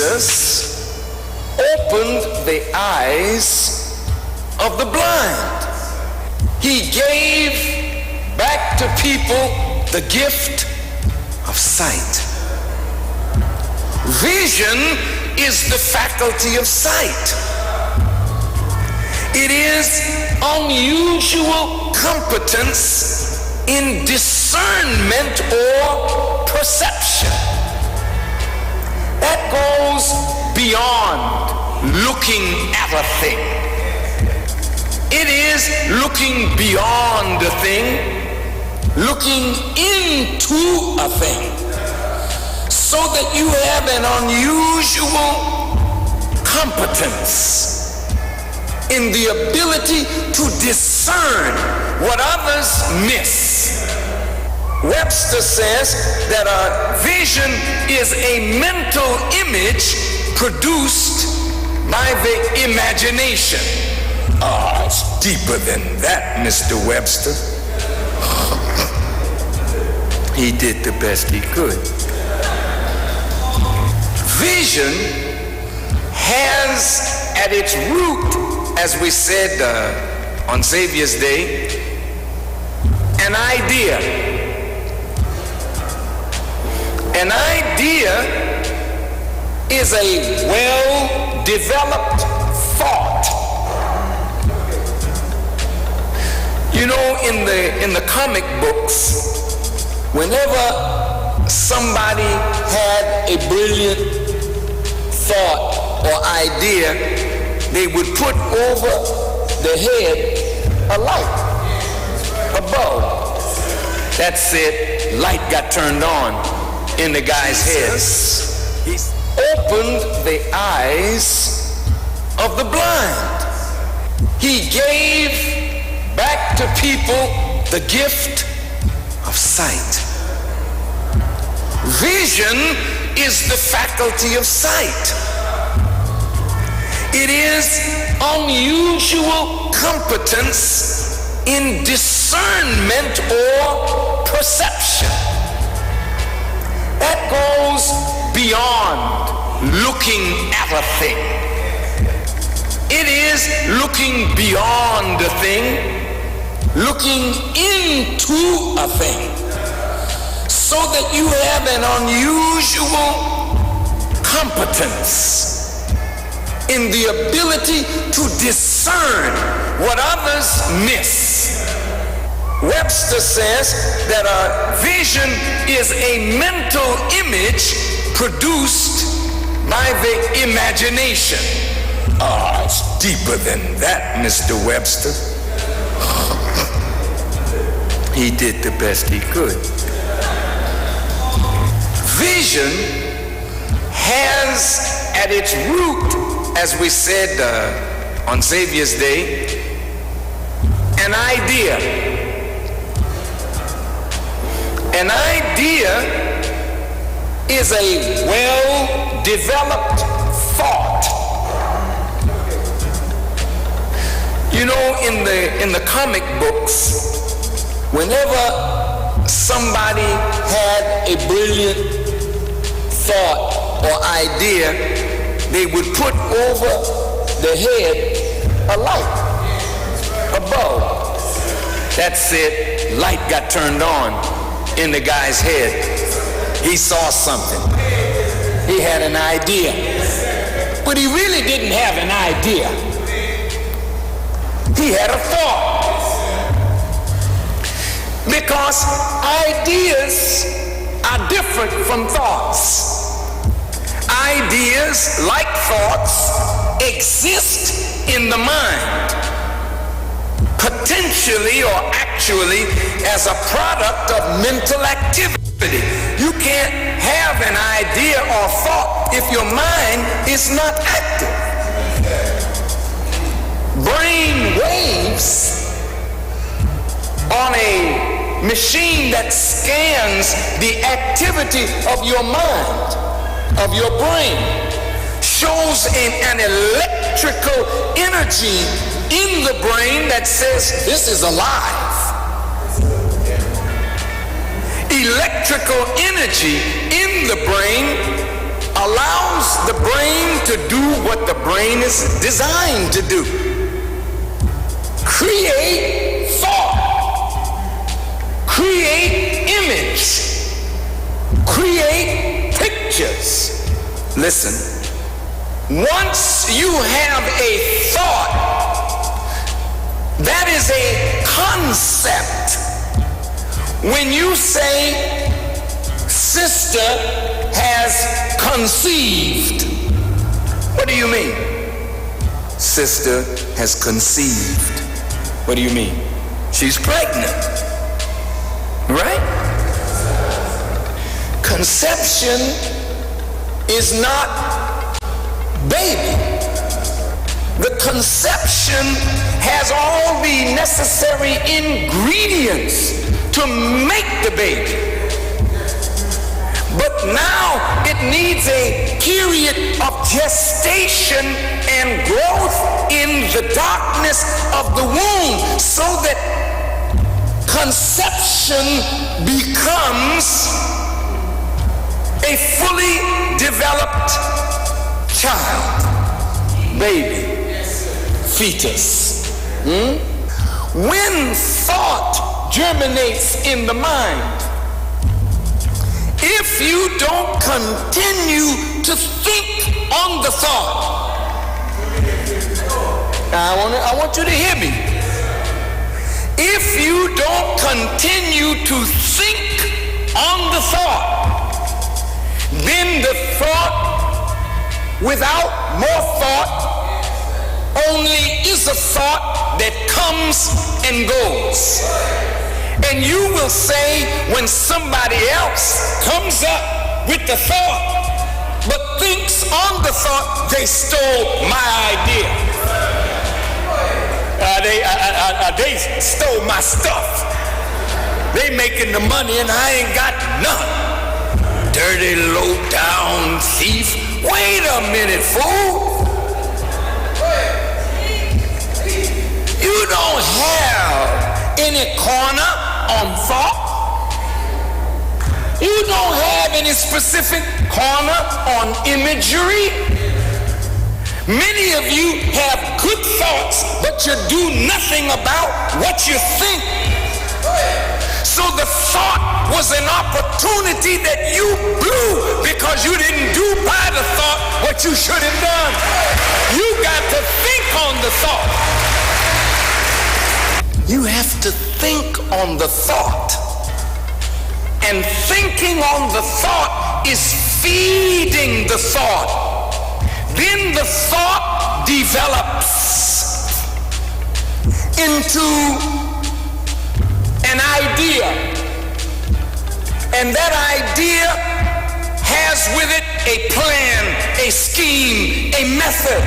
Jesus opened the eyes of the blind. He gave back to people the gift of sight. Vision is the faculty of sight. It is unusual competence in discernment or perception. That goes beyond looking at a thing. It is looking beyond a thing, looking into a thing, so that you have an unusual competence in the ability to discern what others miss. Webster says that a vision is a mental image produced by the imagination. Ah, it's deeper than that, Mr. Webster. He did the best he could. Vision has at its root, as we said on Xavier's Day, an idea. An idea is a well-developed thought. You know, in the comic books, whenever somebody had a brilliant thought or idea, they would put over the head a light, a bulb. That's it. Light got turned on in the guy's head. He opened the eyes of the blind. He gave back to people the gift of sight. Vision is the faculty of sight. It is unusual competence in discernment or perception. That goes beyond looking at a thing. It is looking beyond a thing, looking into a thing, so that you have an unusual competence in the ability to discern what others miss. Webster says that a vision is a mental image produced by the imagination. Ah, it's deeper than that, Mr. Webster. He did the best he could. Vision has at its root, as we said on Xavier's Day, an idea. An idea is a well-developed thought. You know, in the comic books, whenever somebody had a brilliant thought or idea, they would put over the head a light, a bulb. That's it. Light got turned on in the guy's head. He saw something. He had an idea. But he really didn't have an idea. He had a thought. Because ideas are different from thoughts. Ideas, like thoughts, exist in the mind, potentially or actually as a product of mental activity. You can't have an idea or thought if your mind is not active. Brain waves on a machine that scans the activity of your mind, of your brain, shows an electrical energy in the brain that says this is alive. Electrical energy in the brain allows the brain to do what the brain is designed to do. Create thought, create image, create pictures. Listen, once you have a thought, that is a concept. When you say sister has conceived, what do you mean? Sister has conceived. What do you mean? She's pregnant, right? Conception is not baby. The conception has all the necessary ingredients to make the baby. But now it needs a period of gestation and growth in the darkness of the womb so that conception becomes a fully developed child, baby, fetus. When thought germinates in the mind, if you don't continue to think on the thought, I want you to hear me. If you don't continue to think on the thought, then the thought without more thought only is a thought that comes and goes. And you will say when somebody else comes up with the thought but thinks on the thought, they stole my idea. They stole my stuff. They making the money and I ain't got none. Dirty, low-down thief. Wait a minute, fool. You don't have any corner on thought. You don't have any specific corner on imagery. Many of you have good thoughts, but you do nothing about what you think. So the thought was an opportunity that you blew because you didn't do by the thought what you should have done. You got to think on the thought. You have to think on the thought. And thinking on the thought is feeding the thought. Then the thought develops into an idea. And that idea has with it a plan, a scheme, a method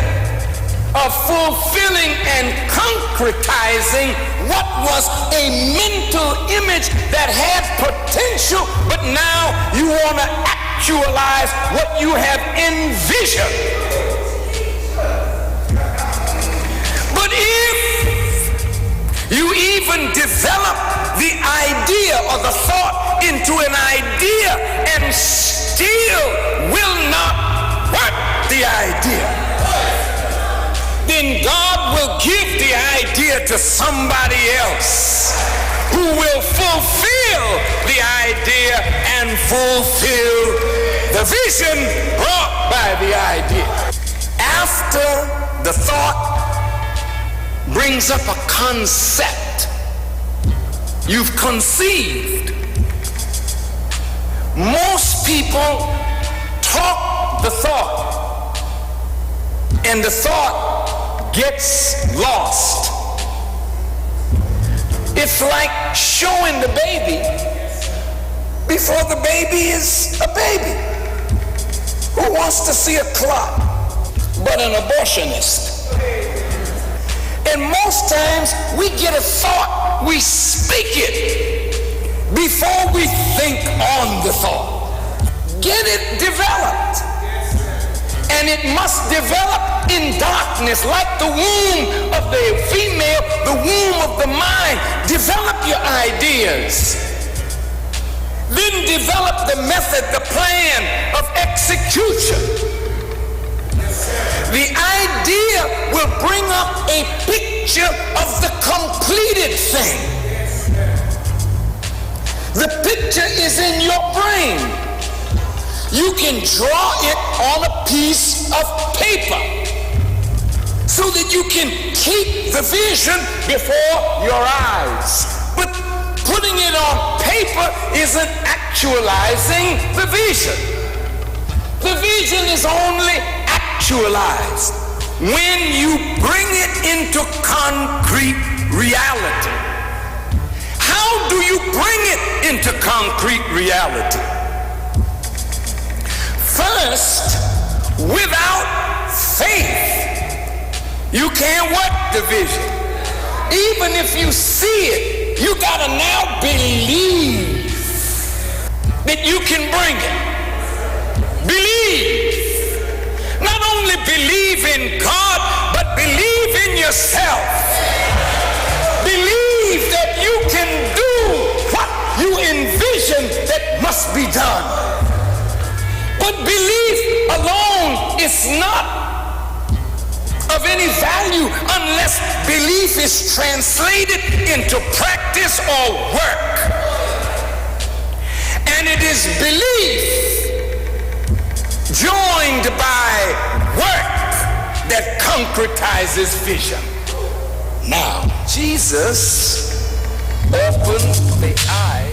of fulfilling and concretizing what was a mental image that had potential, but now you want to actualize what you have envisioned. But if you even develop the idea or the thought into an idea and still will not work the idea, then God will give the idea to somebody else who will fulfill the idea and fulfill the vision brought by the idea. After the thought brings up a concept, you've conceived. Most people talk the thought, and the thought gets lost. It's like showing the baby before the baby is a baby. Who wants to see a clot but an abortionist? And most times we get a thought, we speak it before we think on the thought. Get it developed. And it must develop in darkness, like the womb of the female, the womb of the mind. Develop your ideas. Then develop the method, the plan of execution. The idea will bring up a picture of the completed thing. The picture is in your brain. You can draw it on a piece of paper so that you can keep the vision before your eyes. But putting it on paper isn't actualizing the vision. The vision is only actualized when you bring it into concrete reality. How do you bring it into concrete reality? First, without faith, you can't work the vision. Even if you see it, you gotta now believe that you can bring it. Believe. Not only believe in God, but believe in yourself. Believe that you can do what you envision that must be done. But belief alone is not of any value unless belief is translated into practice or work. And it is belief joined by work that concretizes vision. Now, Jesus opened the eye.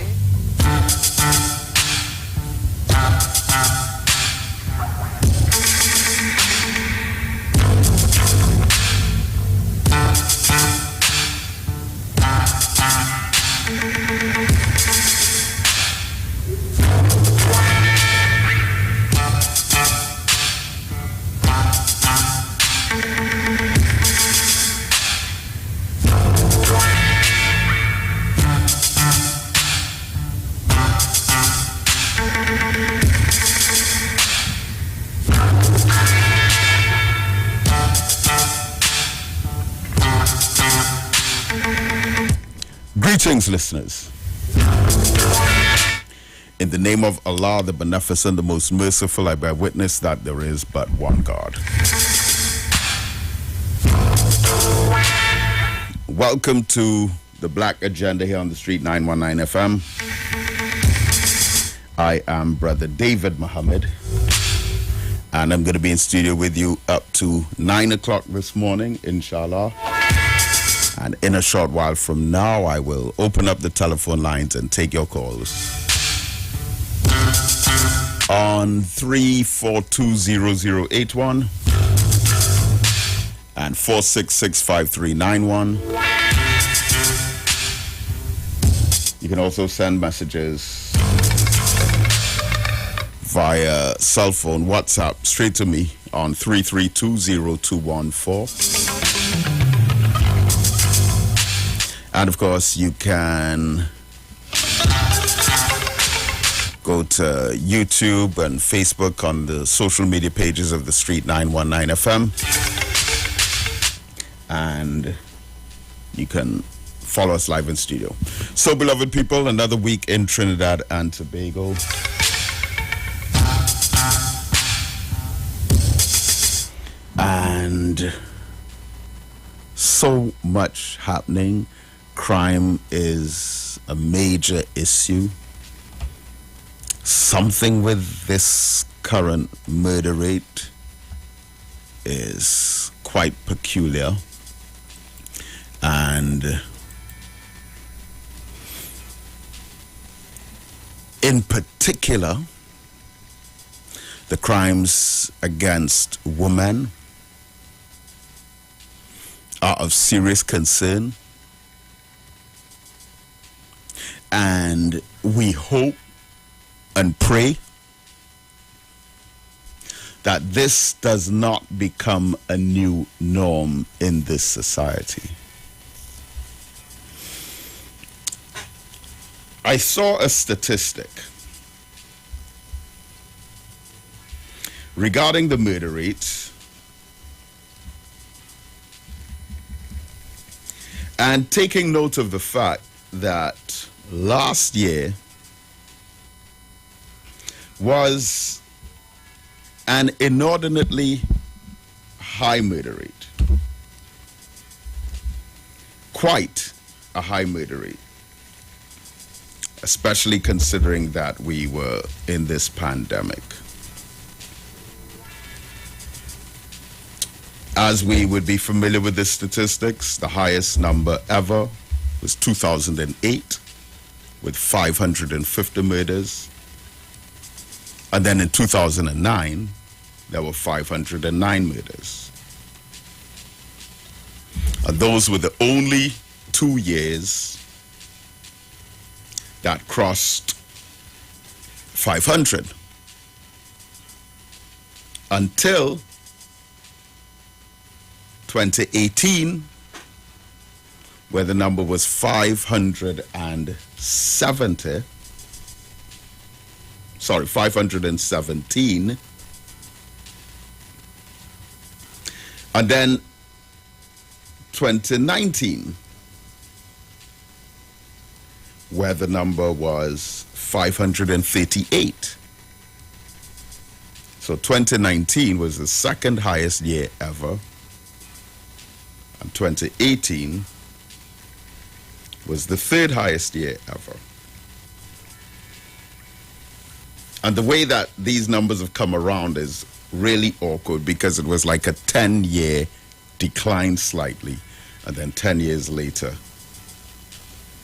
Greetings, listeners. In the name of Allah, the Beneficent, the Most Merciful, I bear witness that there is but one God. Welcome to the Black Agenda here on the Street 919 FM. I am Brother David Muhammad, and I'm going to be in studio with you up to 9 o'clock this morning, inshallah. And in a short while from now, I will open up the telephone lines and take your calls on 3420081 and 4665391. You can also send messages via cell phone, WhatsApp, straight to me on 3320214. And of course, you can go to YouTube and Facebook on the social media pages of the Street 919 FM. And you can follow us live in studio. So, beloved people, another week in Trinidad and Tobago. And so much happening. Crime is a major issue. Something with this current murder rate is quite peculiar. And in particular, the crimes against women are of serious concern. And we hope and pray that this does not become a new norm in this society. I saw a statistic regarding the murder rate, and taking note of the fact that last year was an inordinately high murder rate. Quite a high murder rate, especially considering that we were in this pandemic. As we would be familiar with the statistics, the highest number ever was 2008 with 550 murders. And then in 2009, there were 509 murders. And those were the only 2 years that crossed 500 until 2018, where the number was 517, and then 2019, where the number was 538. So 2019 was the second highest year ever, and 2018 was the third highest year ever. And the way that these numbers have come around is really awkward, because it was like a 10-year decline slightly, and then 10 years later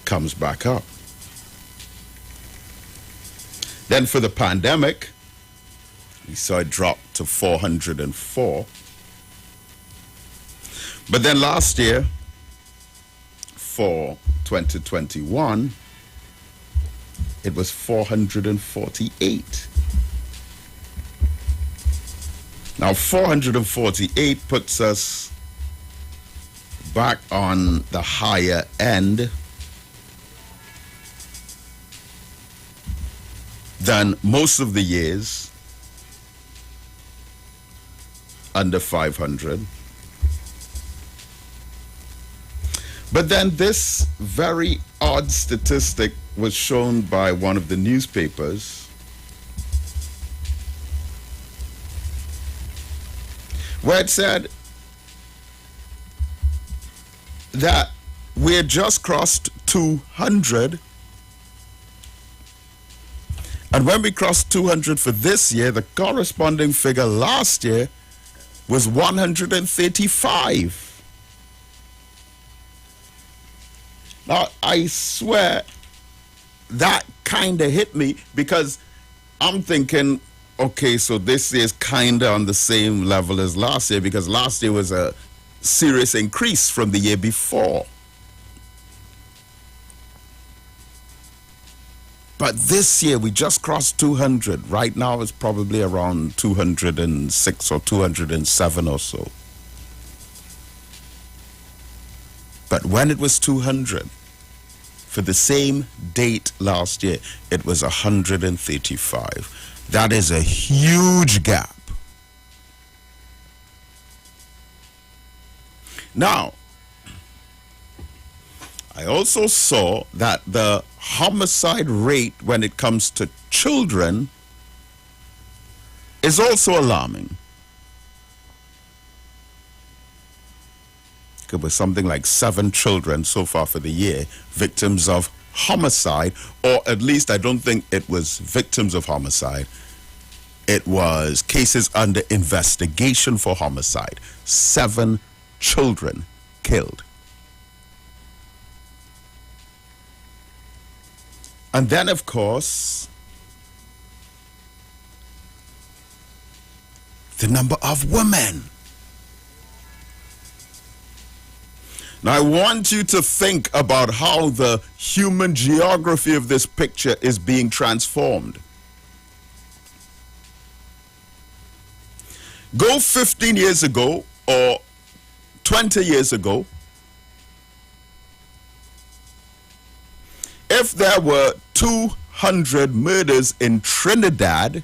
comes back up. Then for the pandemic, we saw it drop to 404. But then last year, for 2021, it was 448. Now, 448 puts us back on the higher end than most of the years under 500. But then this very odd statistic was shown by one of the newspapers, where it said that we had just crossed 200. And when we crossed 200 for this year, the corresponding figure last year was 135. Now, I swear that kind of hit me, because I'm thinking, okay, so this is kind of on the same level as last year, because last year was a serious increase from the year before. But this year, we just crossed 200. Right now, it's probably around 206 or 207 or so. But when it was 200, for the same date last year, it was 135. That is a huge gap. Now, I also saw that the homicide rate when it comes to children is also alarming. It was something like 7 children so far for the year victims of homicide, or at least I don't think it was victims of homicide. It was cases under investigation for homicide. 7 children killed. And then, of course, the number of women. Now, I want you to think about how the human geography of this picture is being transformed. Go 15 years ago or 20 years ago, if there were 200 murders in Trinidad,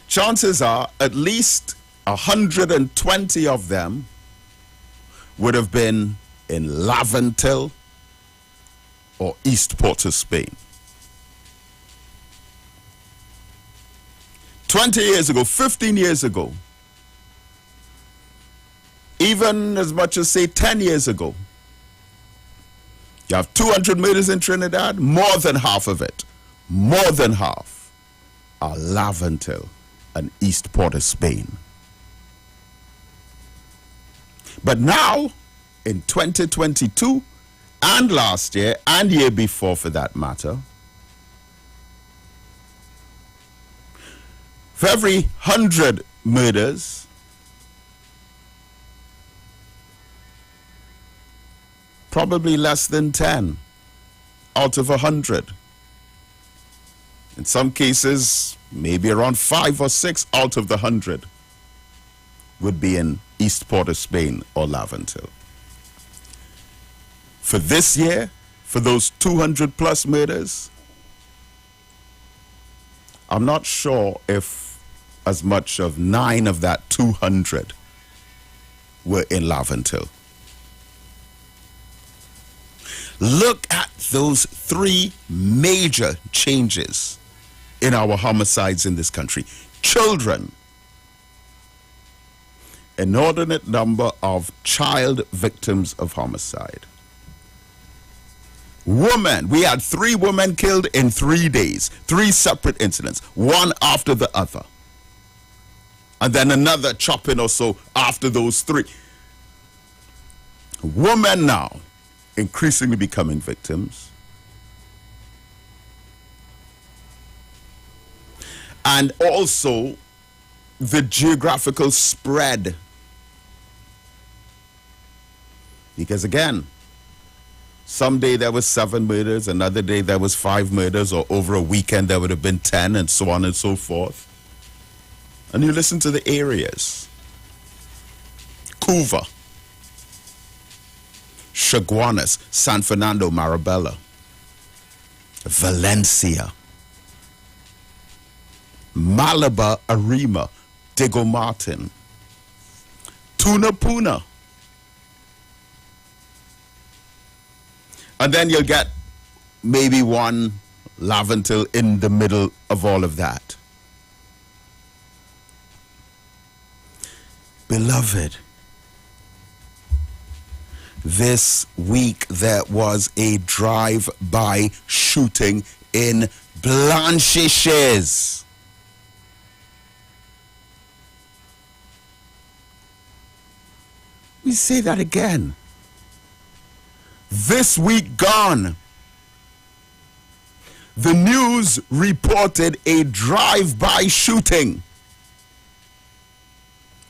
chances are at least 120 of them would have been in Laventil or East Port of Spain. 20 years ago, 15 years ago, even as much as say 10 years ago, you have 200 murders in Trinidad, more than half of it, more than half, are Laventil and East Port of Spain. But now, in 2022, and last year, and year before for that matter, for every 100 murders, probably less than 10 out of 100. In some cases, maybe around 5 or 6 out of the 100 would be in East Port of Spain or Laventil. For this year, for those 200 plus murders, I'm not sure if as much of 9 of that 200 were in Laventil. Look at those 3 major changes in our homicides in this country. Children, inordinate number of child victims of homicide. Women, we had 3 women killed in 3 days, 3 separate incidents, one after the other. And then another chopping or so after those 3. Women now increasingly becoming victims. And also the geographical spread. Because again, some day there was 7 murders, another day there was 5 murders, or over a weekend there would have been 10, and so on and so forth. And you listen to the areas. Cuba, Chaguanas, San Fernando, Marabella, Valencia, Malabar, Arima, Diego Martin, Tunapuna. And then you'll get maybe one Laventil in the middle of all of that. Beloved, this week there was a drive-by shooting in Blanchisseuse. Let me say that again. This week gone, the news reported a drive-by shooting.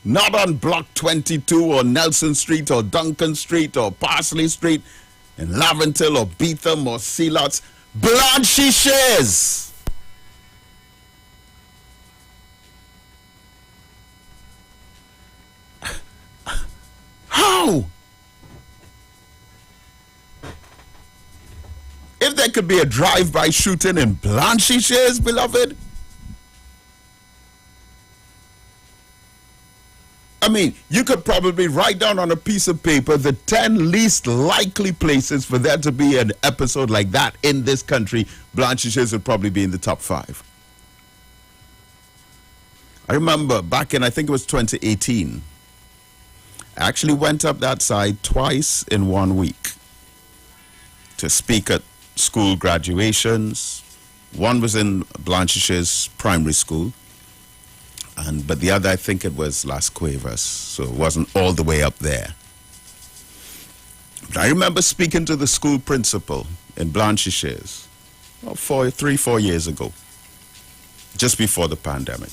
Not on Block 22 or Nelson Street or Duncan Street or Parsley Street in Laventil or Beetham or Sealots. Blanchisseuse. How? If there could be a drive-by shooting in Blanchisseuse, beloved, I mean, you could probably write down on a piece of paper the 10 least likely places for there to be an episode like that in this country. Blanchisseuse would probably be in the top 5. I remember back in, I think it was 2018, I actually went up that side twice in 1 week to speak at school graduations. One was in Blanchisseuse Primary School, but the other, I think it was Las Cuevas, so it wasn't all the way up there. But I remember speaking to the school principal in Blanchisseuse 3-4 years ago, just before the pandemic.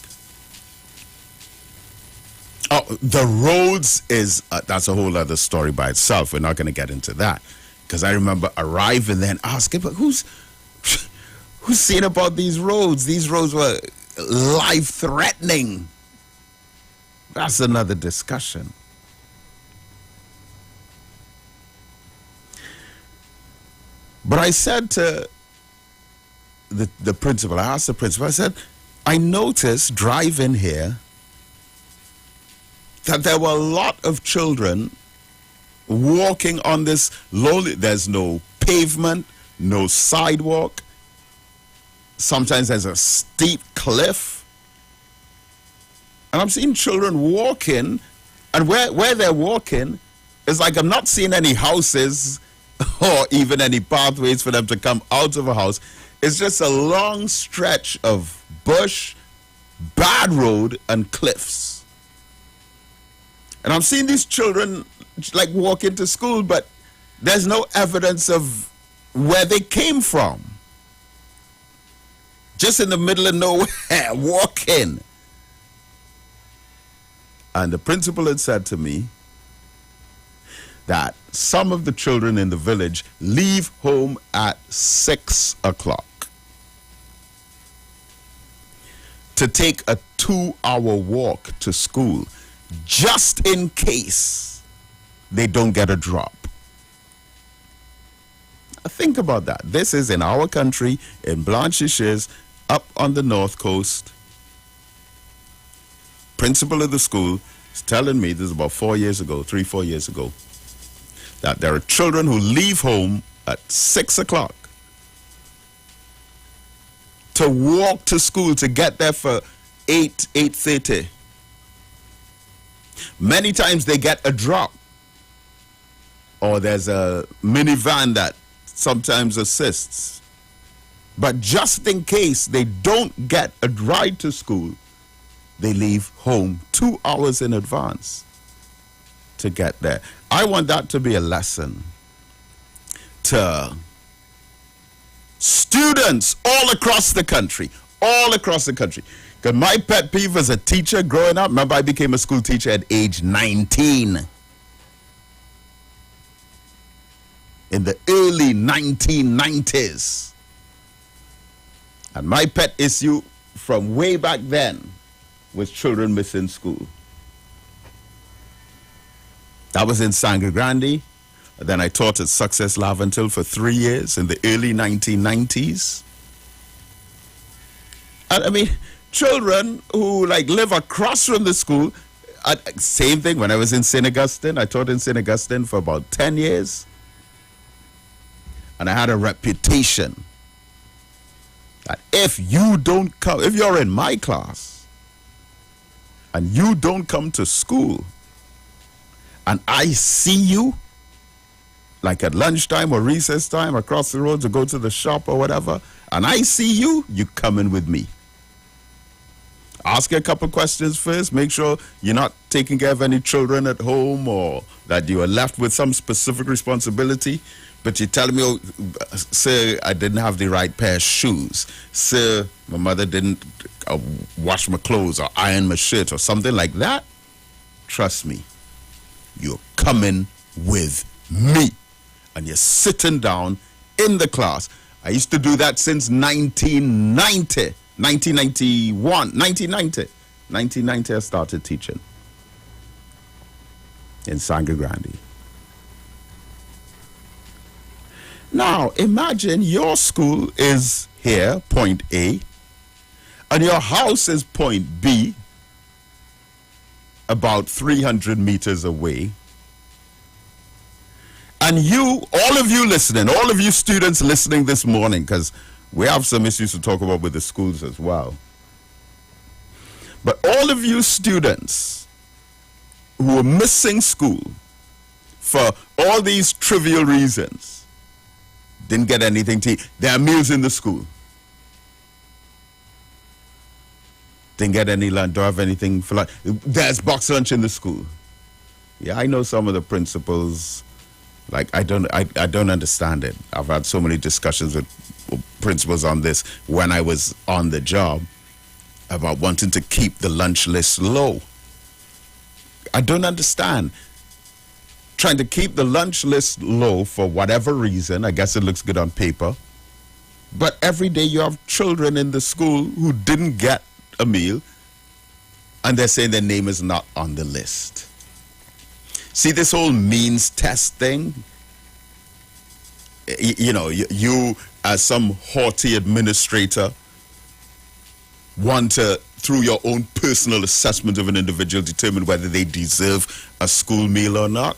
Oh, the roads is, that's a whole other story by itself. We're not going to get into that. Because I remember arriving there and asking, but who's seen about these roads? These roads were life-threatening That's another discussion. But I said to the principal, I asked the principal, I said, I noticed driving here that there were a lot of children walking on this lonely, there's no pavement, no sidewalk. Sometimes there's a steep cliff. And I'm seeing children walking, and where they're walking, it's like I'm not seeing any houses or even any pathways for them to come out of a house. It's just a long stretch of bush, bad road, and cliffs. And I'm seeing these children like walk into school, but there's no evidence of where they came from. Just in the middle of nowhere, walking. And the principal had said to me that some of the children in the village leave home at 6 o'clock to take a 2-hour walk to school just in case they don't get a drop. Think about that. This is in our country, in Blanchisseuse, up on the north coast. Principal of the school is telling me, this is about 4 years ago, 3-4 years ago, that there are children who leave home at 6 o'clock to walk to school to get there for 8:30. Many times they get a drop, or there's a minivan that sometimes assists. But just in case they don't get a ride to school, they leave home 2 hours in advance to get there. I want that to be a lesson to students all across the country, Because my pet peeve as a teacher growing up, remember I became a school teacher at age 19. In the early 1990s. And my pet issue from way back then was children missing school. That was in Sangre Grande. Then I taught at Success Laventille for 3 years in the early 1990s. And I mean, children who like live across from the school, same thing when I was in St. Augustine. I taught in St. Augustine for about 10 years. And I had a reputation that if you don't come, if you're in my class and you don't come to school and I see you, like at lunchtime or recess time across the road to go to the shop or whatever, and I see you, you come in with me. Ask a couple questions first. Make sure you're not taking care of any children at home or that you are left with some specific responsibility. But you tell me, oh, sir, I didn't have the right pair of shoes. Sir, my mother didn't wash my clothes or iron my shirt or something like that. Trust me, you're coming with me. And you're sitting down in the class. I used to do that since 1990 I started teaching in Sangre Grande. Now, imagine your school is here, point A, and your house is point B, about 300 meters away. And you, all of you listening, all of you students listening this morning, because we have some issues to talk about with the schools as well. But all of you students who are missing school for all these trivial reasons, didn't get anything to eat. There are meals in the school. Didn't get any lunch, don't have anything for lunch. There's box lunch in the school. Yeah, I know some of the principals. Like, I don't understand it. I've had so many discussions with principals on this when I was on the job about wanting to keep the lunch list low. I don't understand. Trying to keep the lunch list low for whatever reason. I guess it looks good on paper. But every day you have children in the school who didn't get a meal. and they're saying their name is not on the list. See, this whole means test thing, you as some haughty administrator want to, through your own personal assessment of an individual, determine whether they deserve a school meal or not.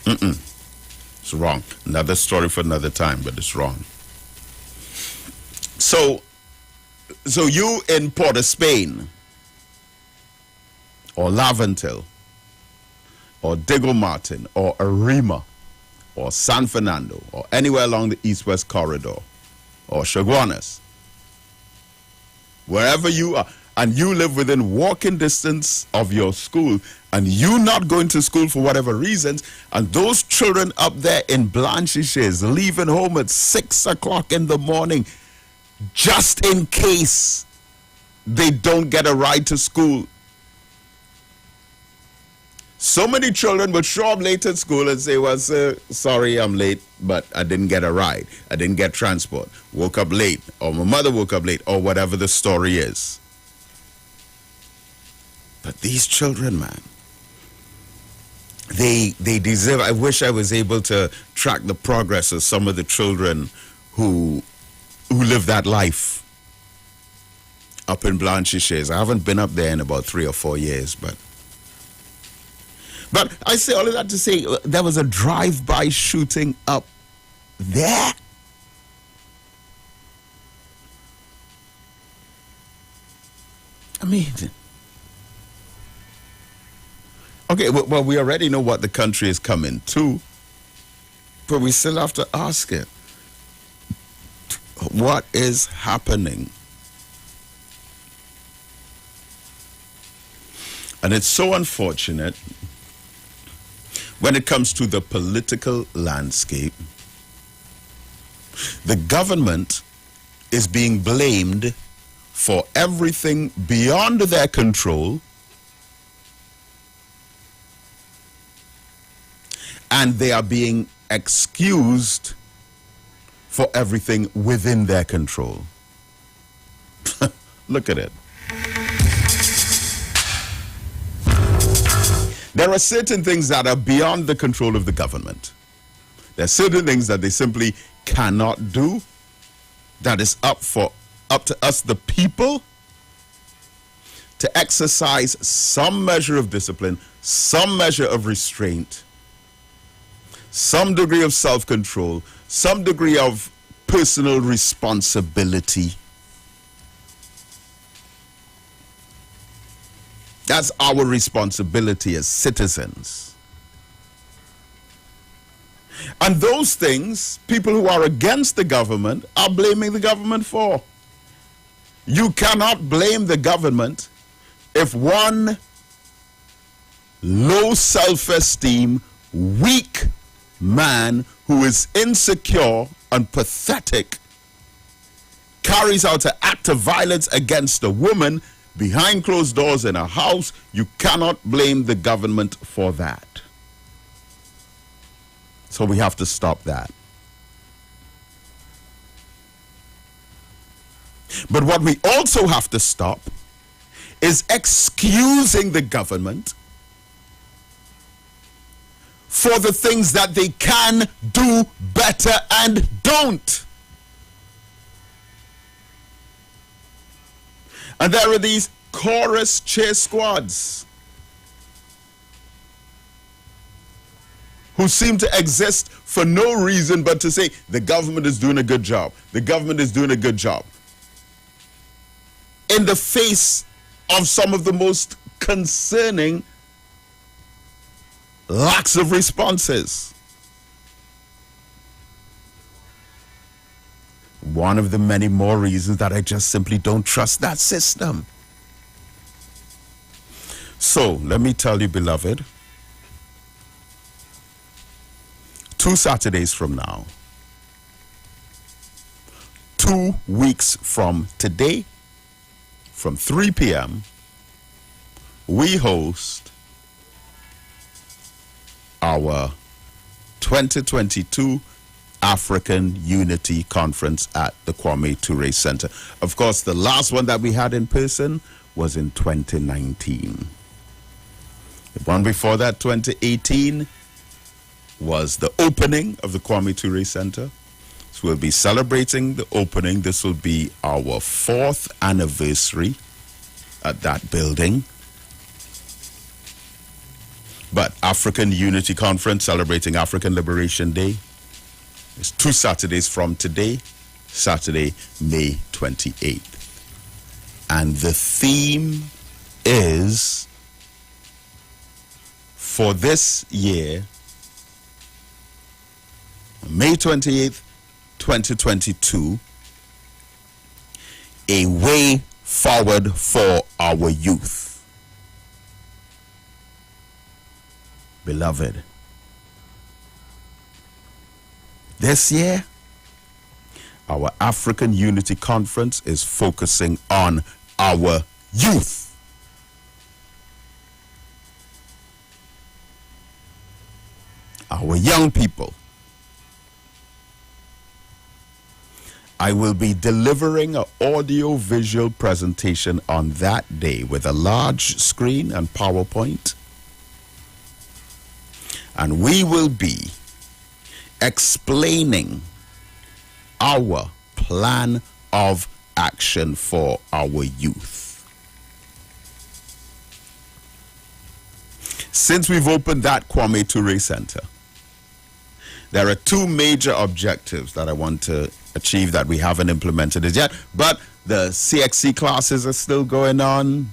It's wrong. Another story for another time, but it's wrong. So you in Port of Spain, or Laventil, or Diego Martin, or Arima, or San Fernando, or anywhere along the East-West corridor, or Chaguanas, wherever you are, and you live within walking distance of your school, and you not going to school for whatever reasons, and those children up there in Blanchishes leaving home at 6 o'clock in the morning, just in case they don't get a ride to school. So many children will show up late at school and say, well, sir, sorry I'm late, but I didn't get a ride. I didn't get transport. Woke up late, or my mother woke up late, or whatever the story is. But these children, man, they deserve. I wish I was able to track the progress of some of the children who live that life up in Blanchishes. I haven't been up there in about 3 or 4 years, but I say all of that to say there was a drive-by shooting up there. I mean, okay, well, we already know what the country is coming to, but we still have to ask it. What is happening? And it's so unfortunate when it comes to the political landscape. The government is being blamed for everything beyond their control, and they are being excused for everything within their control. Look at it. There are certain things that are beyond the control of the government. There are certain things that they simply cannot do, that is up to us, the people, to exercise some measure of discipline, some measure of restraint, some degree of self-control, some degree of personal responsibility. That's our responsibility as citizens. And those things, people who are against the government are blaming the government for. You cannot blame the government if one low self-esteem, weak man who is insecure and pathetic carries out an act of violence against a woman behind closed doors in a house. You cannot blame the government for that. So we have to stop that. But what we also have to stop is excusing the government for the things that they can do better and don't. And there are these chorus cheer squads who seem to exist for no reason but to say the government is doing a good job. The government is doing a good job. In the face of some of the most concerning lacks of responses. One of the many more reasons that I just simply don't trust that system. So, let me tell you, beloved, 2 Saturdays from now, 2 weeks from today, from 3 p.m., we host our 2022 African Unity Conference at the Kwame Ture Center. Of course, the last one that we had in person was in 2019. The one before that, 2018, was the opening of the Kwame Ture Center. So we'll be celebrating the opening. This will be our 4th anniversary at that building. But African Unity Conference celebrating African Liberation Day is 2 Saturdays from today, Saturday, May 28th. And the theme is, for this year, May 28th, 2022, a way forward for our youth. Beloved, this year, our African Unity Conference is focusing on our youth. Our young people. I will be delivering an audio-visual presentation on that day with a large screen and PowerPoint. And we will be explaining our plan of action for our youth. Since we've opened that Kwame Ture Center, there are 2 major objectives that I want to achieve that we haven't implemented as yet, but the CXC classes are still going on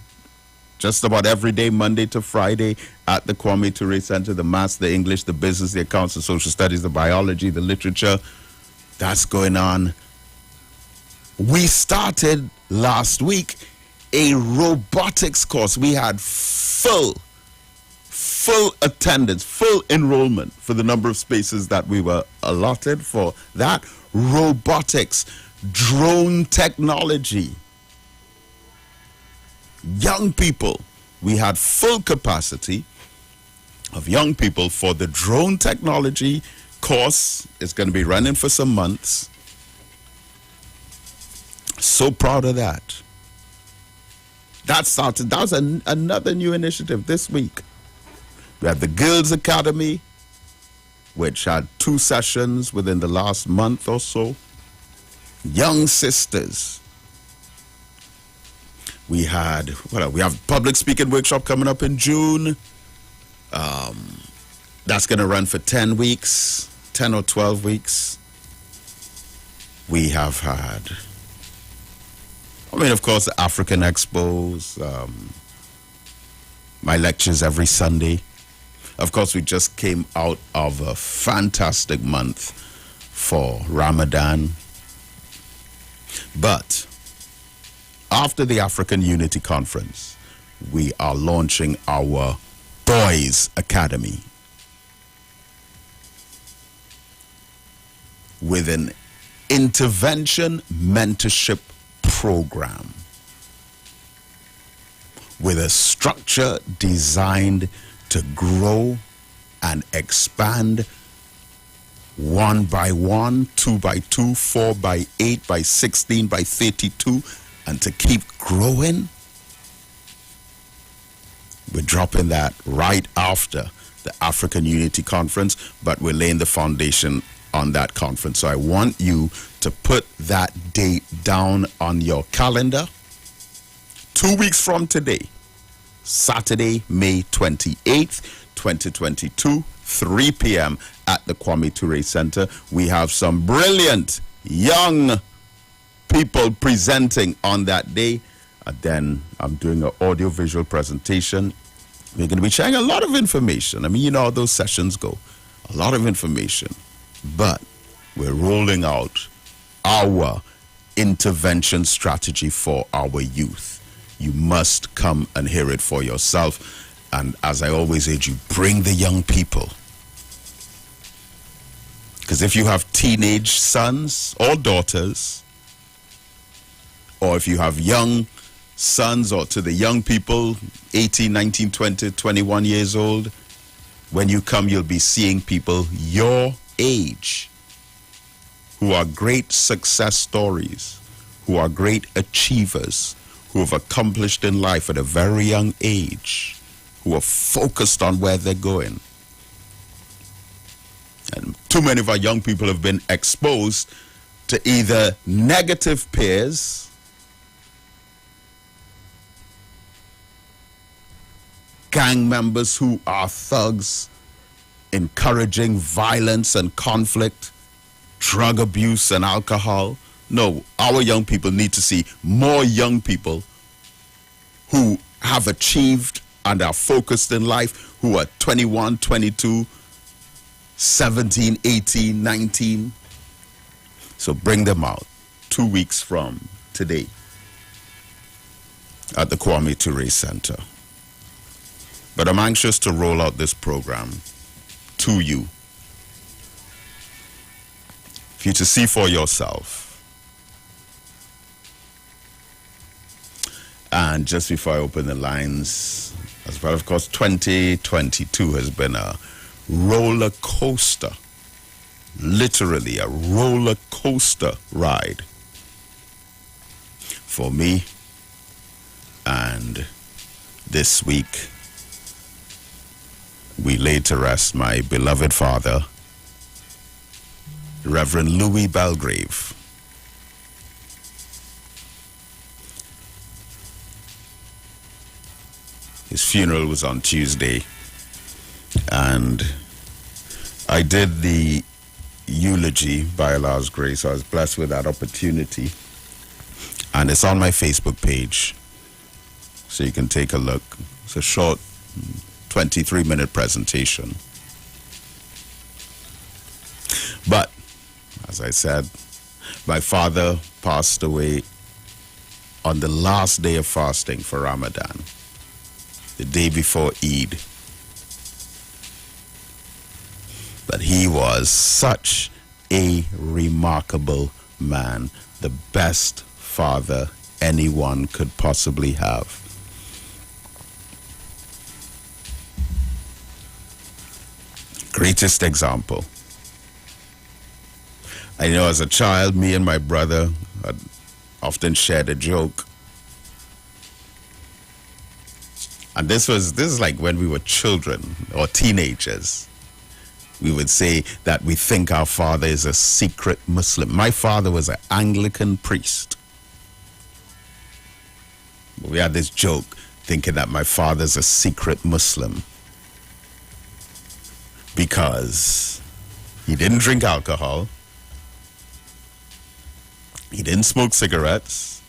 just about every day, Monday to Friday, at the Kwame Ture Center. The maths, the English, the business, the accounts, the social studies, the biology, the literature, that's going on. We started last week a robotics course. We had full attendance, full enrollment for the number of spaces that we were allotted for that. Robotics, drone technology, young people. We had full capacity of young people for the drone technology course. It's going to be running for some months. So proud of that. That started. That was another new initiative this week. We had the Girls Academy, which had 2 sessions within the last month or so. Young Sisters. We had, we have public speaking workshop coming up in June. That's going to run for 10 weeks, 10 or 12 weeks. We have had, of course, the African Expos, my lectures every Sunday. Of course, we just came out of a fantastic month for Ramadan. But after the African Unity Conference, we are launching our Boys Academy with an intervention mentorship program with a structure designed to grow and expand 1 by 1, 2 by 2, 4 by 8 by 16 by 32, and to keep growing. We're dropping that right after the African Unity Conference, but we're laying the foundation on that conference. So I want you to put that date down on your calendar. 2 weeks from today, Saturday, May 28th, 2022, 3 p.m. at the Kwame Ture Center. We have some brilliant young people presenting on that day. Then I'm doing an audio-visual presentation. We're going to be sharing a lot of information. You know how those sessions go. A lot of information. But we're rolling out our intervention strategy for our youth. You must come and hear it for yourself. And as I always urge you, bring the young people. Because if you have teenage sons or daughters, or if you have young sons, or to the young people, 18, 19, 20, 21 years old, when you come, you'll be seeing people your age. who are great success stories, who are great achievers, who have accomplished in life at a very young age, who are focused on where they're going. And too many of our young people have been exposed to either negative peers, gang members who are thugs, encouraging violence and conflict, drug abuse and alcohol. No, our young people need to see more young people who have achieved and are focused in life, who are 21, 22, 17, 18, 19. So bring them out 2 weeks from today at the Kwame Ture Center. But I'm anxious to roll out this program to you, for you to see for yourself. And just before I open the lines, as well, of course, 2022 has been a roller coaster, literally a roller coaster ride for me. And this week, we laid to rest my beloved father, Reverend Louis Belgrave. His funeral was on Tuesday, and I did the eulogy by Allah's grace. I was blessed with that opportunity, and it's on my Facebook page, so you can take a look. It's a short 23-minute presentation. But, as I said, my father passed away on the last day of fasting for Ramadan, the day before Eid. But he was such a remarkable man, the best father anyone could possibly have. Greatest example. I know as a child, me and my brother had often shared a joke. And this is like when we were children or teenagers. We would say that we think our father is a secret Muslim. My father was an Anglican priest. We had this joke thinking that my father's a secret Muslim because he didn't drink alcohol, he didn't smoke cigarettes,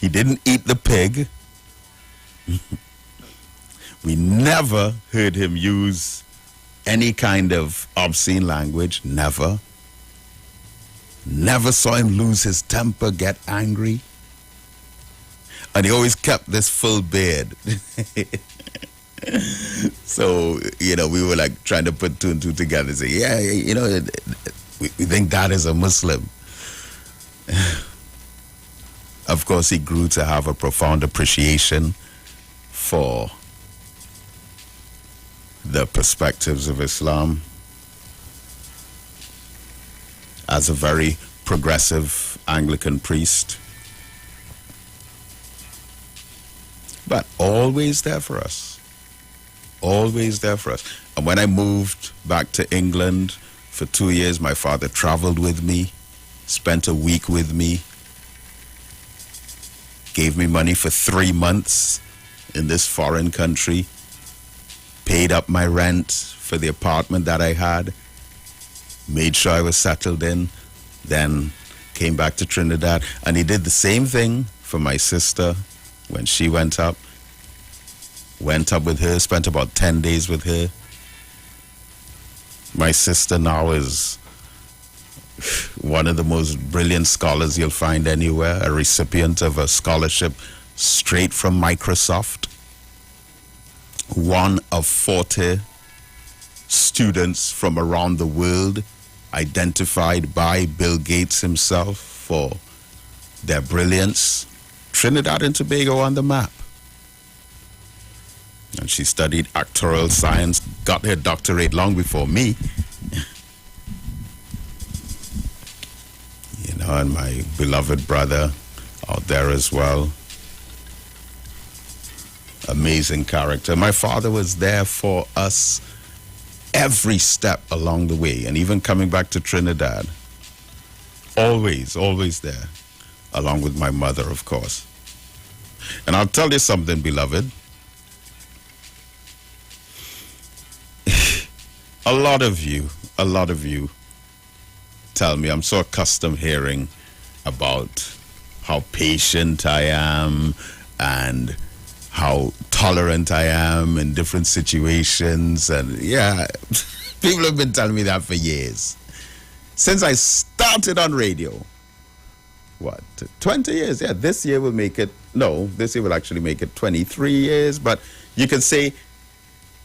he didn't eat the pig. We never heard him use any kind of obscene language. Never saw him lose his temper, get angry. And he always kept this full beard. So, we were like trying to put two and two together and say, yeah, we think that is a Muslim. Of course, he grew to have a profound appreciation for the perspectives of Islam as a very progressive Anglican priest, but always there for us. Always there for us. And when I moved back to England for 2 years, my father traveled with me, spent a week with me, gave me money for 3 months in this foreign country, paid up my rent for the apartment that I had, made sure I was settled in, then came back to Trinidad. And he did the same thing for my sister when she went up with her, spent about 10 days with her. My sister now is one of the most brilliant scholars you'll find anywhere, a recipient of a scholarship straight from Microsoft, one of 40 students from around the world identified by Bill Gates himself for their brilliance. Trinidad and Tobago on the map. And she studied actorial science, got her doctorate long before me. and my beloved brother out there as well. Amazing character. My father was there for us every step along the way, and even coming back to Trinidad. Always there, along with my mother, of course. And I'll tell you something, beloved. A lot of you tell me, I'm so accustomed hearing about how patient I am and how tolerant I am in different situations. And yeah, people have been telling me that for years. Since I started on radio, 20 years? Yeah, this year will make it, this year will actually make it 23 years, but you can say,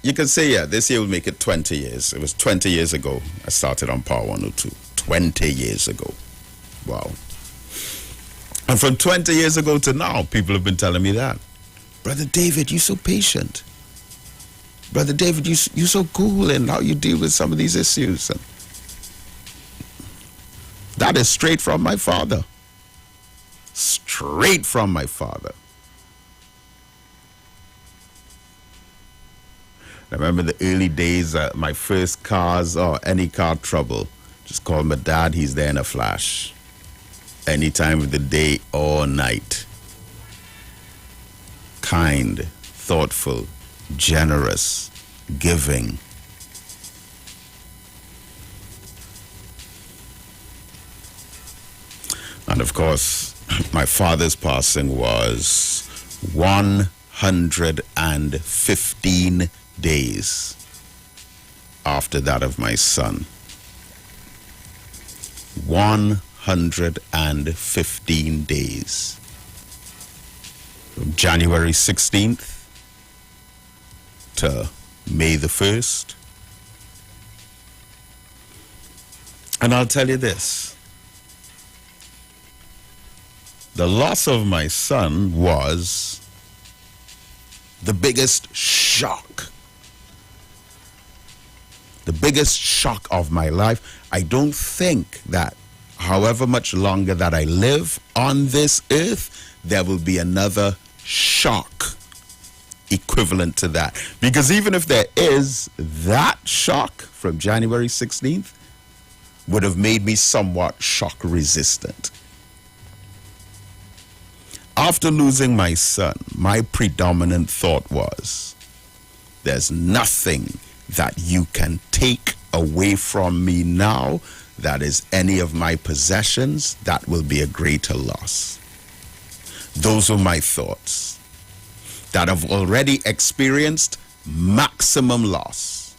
yeah, this year will make it 20 years. It was 20 years ago I started on Power 102. 20 years ago. Wow. And from 20 years ago to now, people have been telling me that. Brother David, you're so patient. Brother David, you're so cool in how you deal with some of these issues. And that is straight from my father. Straight from my father. I remember the early days, my first cars or any car trouble, just call my dad, he's there in a flash. Any time of the day or night. Kind, thoughtful, generous, giving. And of course, my father's passing was 115 days after that of my son. 115 days. From January 16th to May the 1st. And I'll tell you this. The loss of my son was the biggest shock. The biggest shock of my life. I don't think that however much longer that I live on this earth, there will be another shock equivalent to that. Because even if there is, that shock from January 16th would have made me somewhat shock resistant. After losing my son, my predominant thought was, there's nothing that you can take away from me now that is any of my possessions that will be a greater loss. Those were my thoughts that have already experienced maximum loss.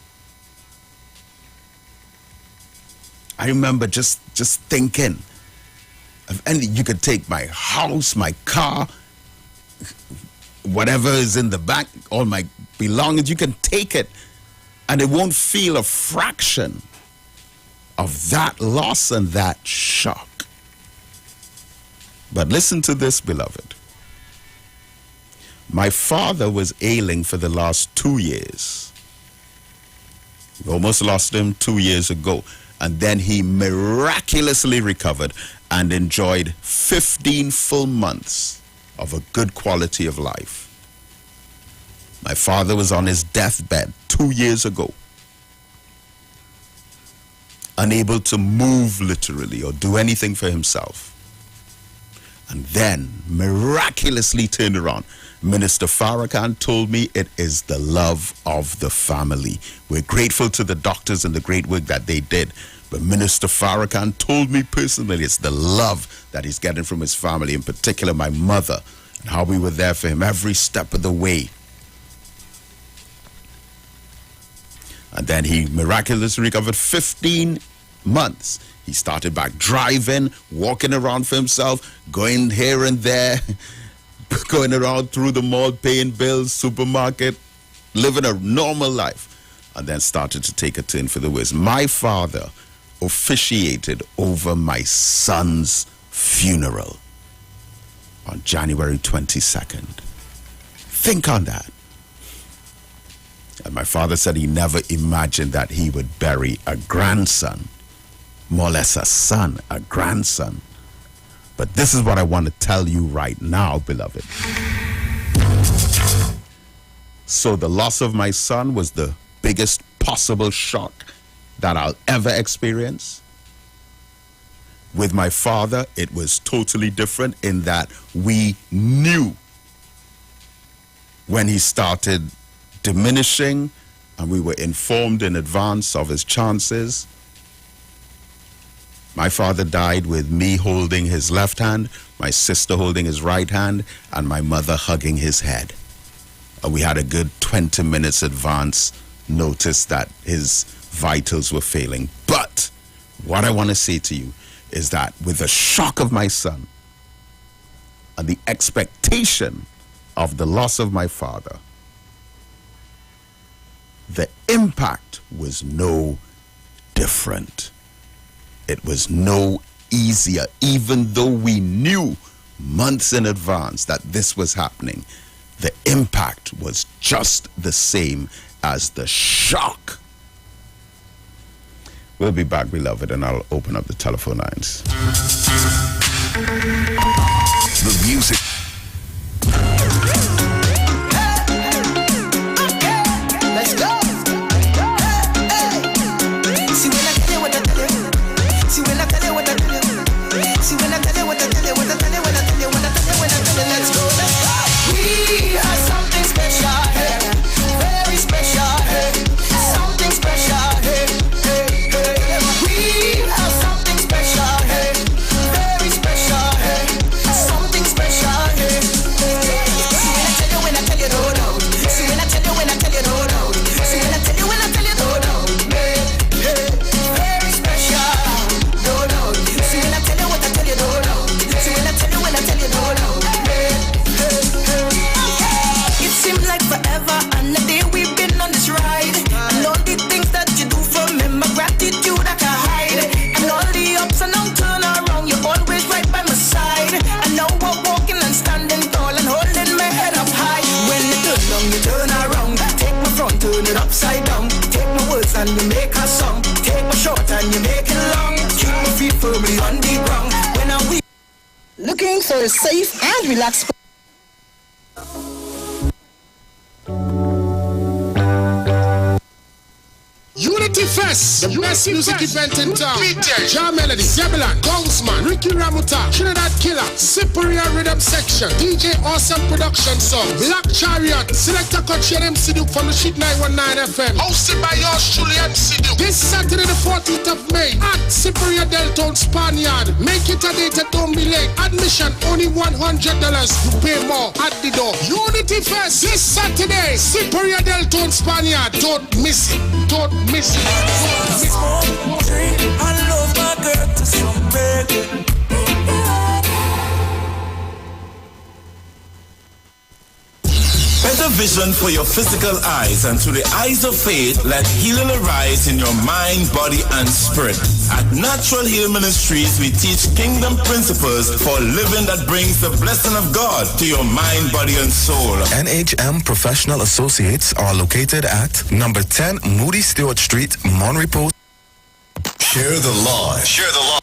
I remember just thinking, and you could take my house, my car, whatever is in the back, all my belongings, you can take it, and it won't feel a fraction of that loss and that shock. But listen to this, beloved. My father was ailing for the last 2 years. We almost lost him 2 years ago. And then he miraculously recovered and enjoyed 15 full months of a good quality of life. My father was on his deathbed 2 years ago, unable to move literally or do anything for himself. And then miraculously turned around. Minister Farrakhan told me it is the love of the family. We're grateful to the doctors and the great work that they did. But Minister Farrakhan told me personally it's the love that he's getting from his family, in particular my mother, and how we were there for him every step of the way. And then he miraculously recovered 15 months. He started back driving, walking around for himself, going here and there, going around through the mall, paying bills, supermarket, living a normal life, and then started to take a turn for the worse. My father officiated over my son's funeral on January 22nd. Think on that. And my father said he never imagined that he would bury a grandson, more or less a son, a grandson, But this is what I want to tell you right now, beloved. So the loss of my son was the biggest possible shock that I'll ever experience. With my father, it was totally different in that we knew when he started diminishing, and we were informed in advance of his chances. My father died with me holding his left hand, my sister holding his right hand, and my mother hugging his head. We had a good 20 minutes advance notice that his vitals were failing. But what I want to say to you is that with the shock of my son and the expectation of the loss of my father, the impact was no different. It was no easier, even though we knew months in advance that this was happening. The impact was just the same as the shock. We'll be back, beloved, and I'll open up the telephone lines. The music. Let's go. See when I tell you what I tell you. See when I tell you what I tell you. See when I tell you what I tell you. What I tell you, when I tell you, when I tell you, when I tell you. Let's go. Let's go. We are something special, hey. Very special, hey. Something special, hey. Hey, hey. We are something special, hey. Very special, hey. Something special, hey. See when I tell you, when I tell you, no, no. See when I tell you, when I tell you, no, no. See when I tell you, when I tell you, no, no. Hey, hey. Very special, no, no. See when I tell you, what I tell you, no, no. See when I tell you, when I tell you, no, no. It seems like forever and a day we've been on this ride. And all the things that you do for me, my gratitude I can hide. And all the ups and downs turn around, you're always right by my side. And now we're walking and standing tall and holding my head up high. When you turn down, you turn around. Take my front, turn it upside down. Take my words and you make a song. Take my short and you make it long. Keep my feet firmly on the ground. When I'm weak. Looking for a safe and relaxed. Unity Fest, the best music event in town. Ja Melody, Zebulon, Gongsman, Ricky Ramuta, Trinidad Killer, Cyprian Rhythm Section, DJ Awesome Production Song, Black Chariot, Selector Coach MC Duke from the Sheet 919 FM, hosted by yours truly MC Duke. This Saturday the 14th of May at Cyprian Deltown Spaniard. Make it a date and don't be late. Admission only $100. You pay more at the door. Unity Fest this Saturday, Cyprian Deltown Spaniard. Don't miss it. Don't miss it. I love my girl to some reggae. Better vision for your physical eyes, and through the eyes of faith, let healing arise in your mind, body, and spirit. At Natural Heal Ministries, we teach kingdom principles for living that brings the blessing of God to your mind, body, and soul. NHM Professional Associates are located at number 10 Moody Stewart Street, Monterey Post. Share the law. Share the law.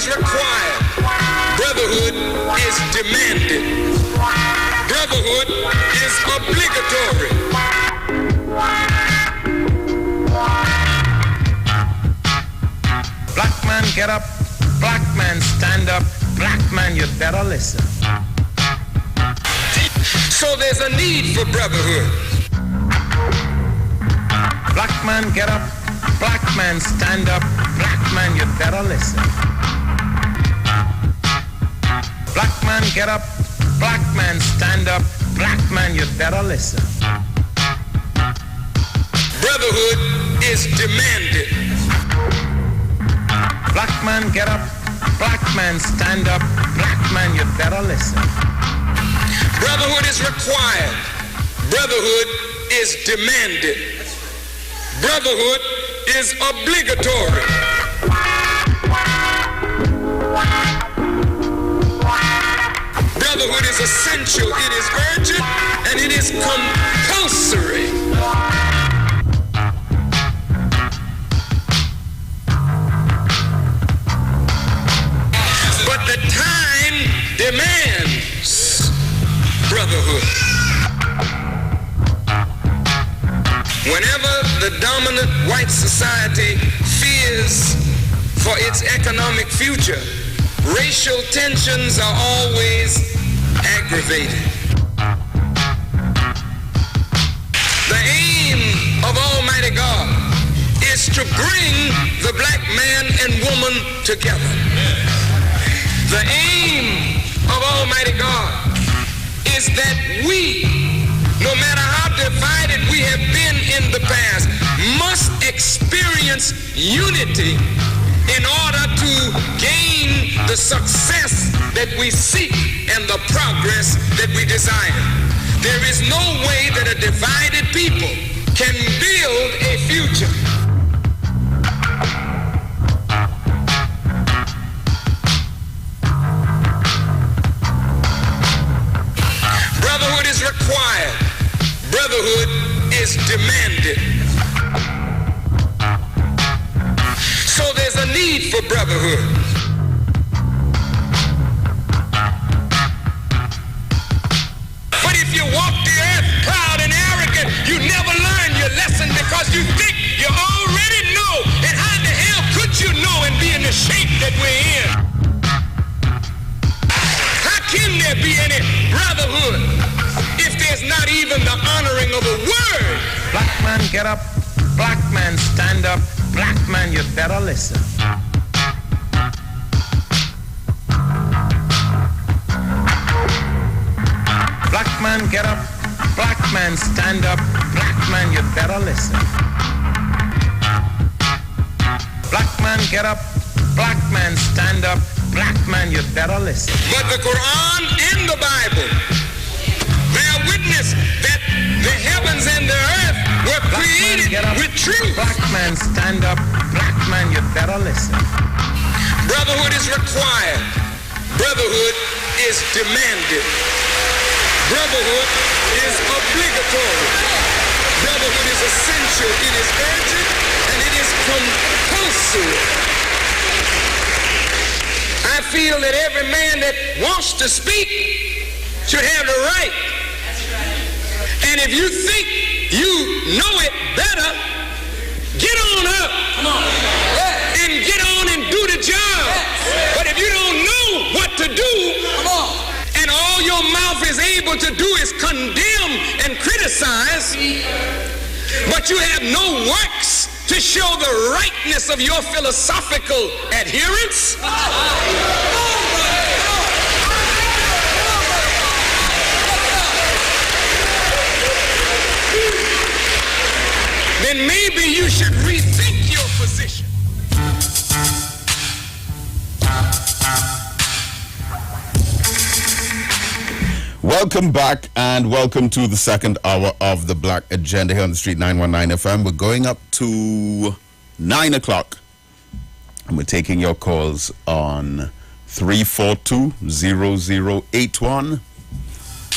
is required. Brotherhood is demanded. Brotherhood is obligatory. Black man, get up. Black man, stand up. Black man, you better listen. So there's a need for brotherhood. Black man, get up. Black man, stand up. Black man, you better listen. Black man, get up. Black man, stand up. Black man, you better listen. Brotherhood is demanded. Black man, get up. Black man, stand up. Black man, you better listen. Brotherhood is required. Brotherhood is demanded. Brotherhood is obligatory. Brotherhood is essential, it is urgent, and it is compulsory. But the time demands brotherhood. Whenever the dominant white society fears for its economic future, racial tensions are always aggravated. The aim of Almighty God is to bring the black man and woman together. The aim of Almighty God is that we, no matter how divided we have been in the past, must experience unity in order to gain the success that we seek and the progress that we desire. There is no way that a divided people can build a future. Brotherhood is required. Brotherhood is demanded. So there's a need for brotherhood. But if you walk the earth proud and arrogant, you never learn your lesson because you think you already know. And how the hell could you know and be in the shape that we're in? How can there be any brotherhood if there's not even the honoring of a word? Black man, get up. Black man, stand up. Black man, you better listen. Black man, get up. Black man, stand up. Black man, you better listen. Black man, get up. Black man, stand up. Black man, you better listen. But the Quran and the Bible bear witness that the heavens and the earth were created with truth. Black man, stand up. Black man, you better listen. Brotherhood is required. Brotherhood is demanded. Brotherhood is obligatory. Brotherhood is essential. It is urgent and it is compulsory. I feel that every man that wants to speak should have the right. And if you think you know it better, get on up. Come on. And get on and do the job. But if you don't know what to do, come on, and all your mouth is able to do is condemn and criticize, but you have no works to show the rightness of your philosophical adherence, then maybe you should rethink your position. Welcome back and welcome to the second hour of the Black Agenda here on the Street 919 FM. We're going up to 9 o'clock and we're taking your calls on 342-0081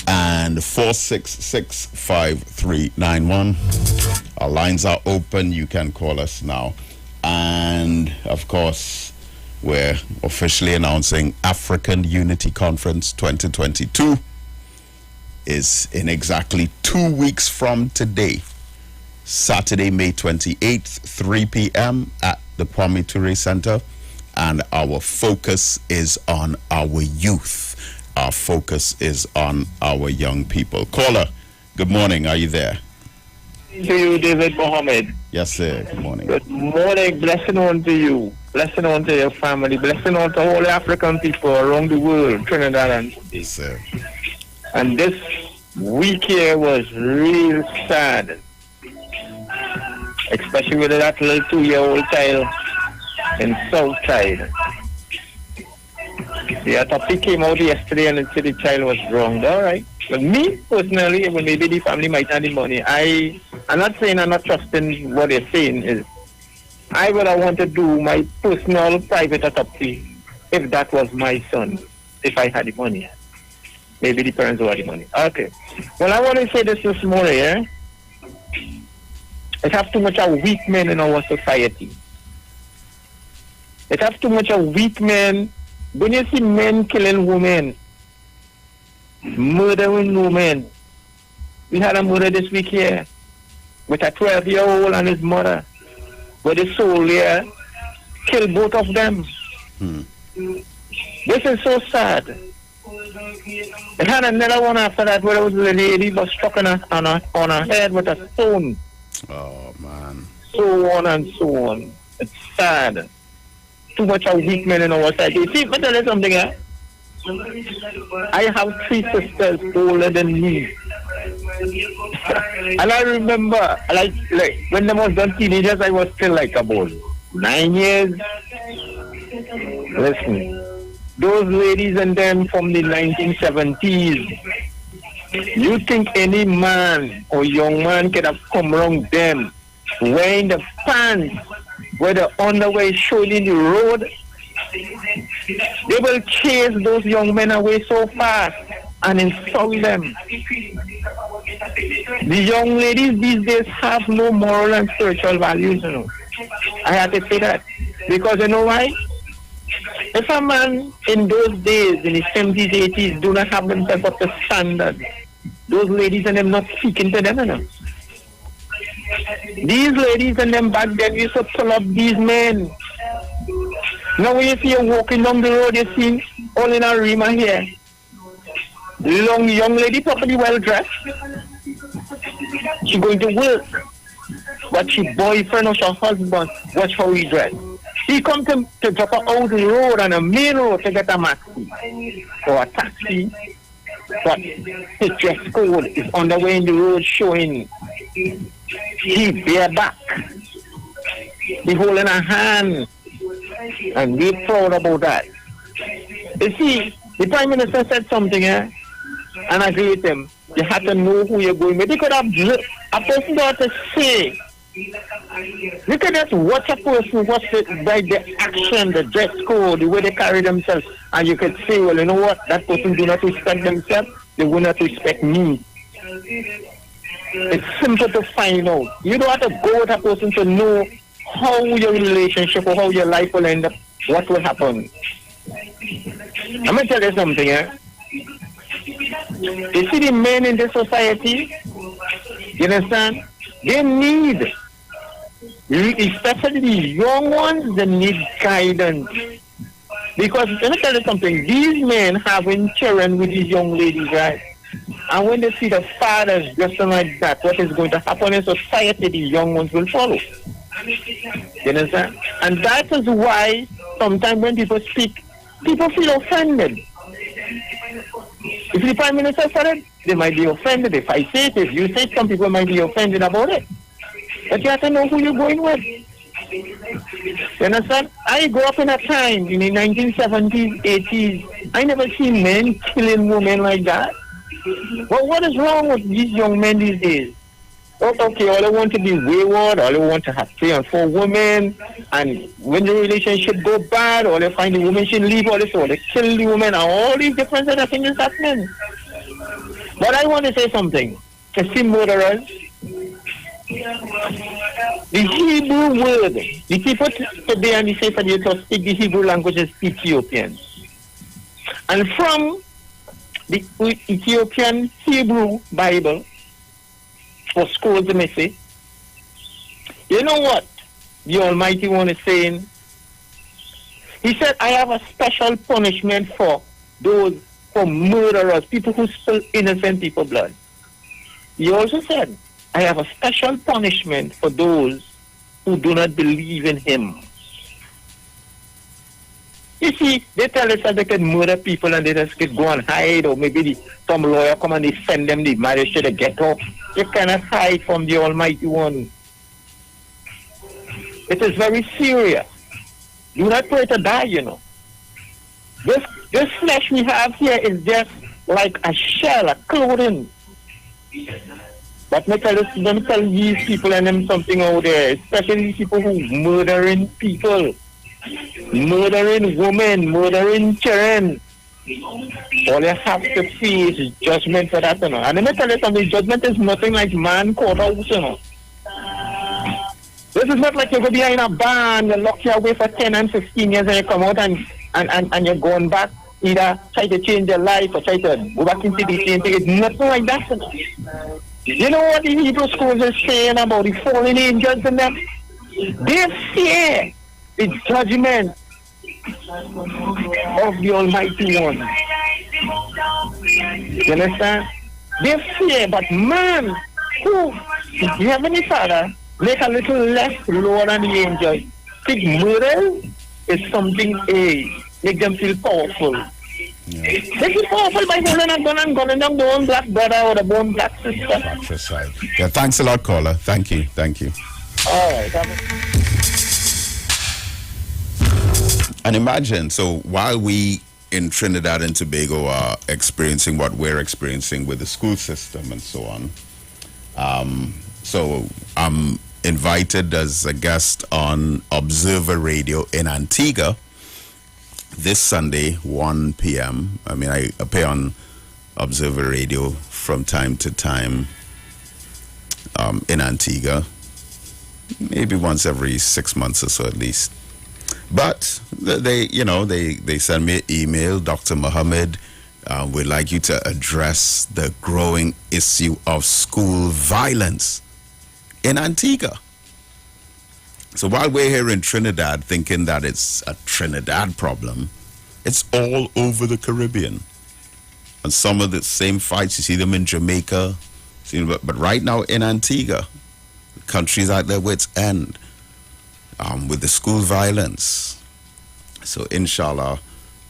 and 466-5391. Our lines are open. You can call us now. And of course, we're officially announcing African Unity Conference 2022 is in exactly 2 weeks from today, Saturday, May 28th, 3 p.m. at the Kwame Ture Center. And our focus is on our youth. Our focus is on our young people. Caller, good morning. Are you there? To you, David Mohammed. Yes, sir. Good morning. Good morning. Blessing on to you. Blessing on to your family. Blessing on to all African people around the world, Trinidad and Tobago. Yes, sir. And this week here was real sad, especially with that little 2-year-old child in Southside. The topic came out yesterday and it said the child was wronged. All right. But me, personally, when maybe the family might have the money, I'm not saying I'm not trusting what they're saying. Is I would have wanted to do my personal private autopsy if that was my son, if I had the money. Maybe the parents who had the money. Okay. Well, I want to say this morning, eh? It has too much of weak men in our society. It has too much of weak men. When you see men killing women, murdering women, we had a murder this week here with a 12-year-old and his mother, where the soldier killed both of them. This is so sad. They had another one after that where there was a lady was struck on her head with a stone. Oh, man. So on and so on. It's sad. Too much of weak men in our society. See, let me tell you something, eh? I have 3 sisters older than me. And I remember, like when they was done teenagers, I was still like about 9 years. Listen, those ladies and them from the 1970s, you think any man or young man could have come around them wearing the pants where the underwear showed in the road? They will chase those young men away so fast and insult them. The young ladies these days have no moral and spiritual values, you know. I have to say that. Because you know why? If a man in those days, in the 70s, 80s, do not have themselves up to standard, those ladies and them not speaking to them, you know. These ladies and them back then used to pull up these men. Now when you see you walking down the road, you see all in a rima here. Young lady, properly well dressed. She going to work. But she boyfriend or her husband, watch how he dress. He come to drop her out the road on a main road to get a maxi or a taxi. But his dress code is on the way in the road showing he bareback. He holding a hand. And we're proud about that. You see, the Prime Minister said something, and I agree with him. You have to know who you're going with. They could have a person got to say. You could just watch a person, watch by the action, the dress code, the way they carry themselves, and you could say, well, you know what, that person do not respect themselves, they will not respect me. It's simple to find out. You don't have to go with a person to know how your relationship or how your life will end up, what will happen. I'm going to tell you something, eh? You see the men in this society, you understand? They need, especially the young ones, they need guidance. Because, let me tell you something, these men having children with these young ladies, right? And when they see the fathers dressing like that, what is going to happen in society, the young ones will follow. You understand? And that is why sometimes when people speak, people feel offended. If the Prime Minister said it, they might be offended. If I say it, if you say it, some people might be offended about it. But you have to know who you're going with. You understand? I grew up in a time in the 1970s, 80s. I never seen men killing women like that. Well, what is wrong with these young men these days? Okay, all they want to be wayward, all they want to have 3 and 4 women, and when the relationship go bad, or they find the woman should leave, all this, or they kill the woman, and all these different other things happening. But I want to say something. To see murderers, The Hebrew word, the people today and the say that you to speak the Hebrew language is Ethiopian. And from the Ethiopian Hebrew Bible, or scrolls they may say, you know what the Almighty One is saying? He said, I have a special punishment for those, for murderers, people who spill innocent people's blood. He also said, I have a special punishment for those who do not believe in him. You see, they tell us that they can murder people and they just could go and hide, or maybe some lawyer come and they send them the marriage to the ghetto. You cannot hide from the Almighty One. It is very serious. Do not pray to die, you know. This flesh we have here is just like a shell, a clothing. But let me tell these people and them something out there, especially these people who murdering people, murdering women, murdering children. All you have to face is judgment for that, you know. And let me tell you something, judgment is nothing like man courthouse, you know. This is not like you go behind a barn, you lock you away for 10 and 15 years and you come out and you're going back, either try to change your life or try to go back into the same thing. It's nothing like that, you know. You know what the Hebrew schools are saying about the fallen angels and them? They fear the judgment of the Almighty One. You understand? They fear, but man, who, the Heavenly Father, make a little less lower than the angels. Think murder is something make them feel powerful. Yeah. They feel powerful by holding a gun and gunning down the one black brother or the one black sister. That's right. Yeah, thanks a lot, caller. Thank you. All right. And imagine, so while we in Trinidad and Tobago are experiencing what we're experiencing with the school system and so on, so I'm invited as a guest on Observer Radio in Antigua this Sunday, 1 p.m. I mean, I appear on Observer Radio from time to time in Antigua, maybe once every 6 months or so at least. But they send me an email, Dr. Muhammad, we'd like you to address the growing issue of school violence in Antigua. So while we're here in Trinidad thinking that it's a Trinidad problem, it's all over the Caribbean. And some of the same fights, you see them in Jamaica, but right now in Antigua, the country's at their wits' end with the school violence. So inshallah,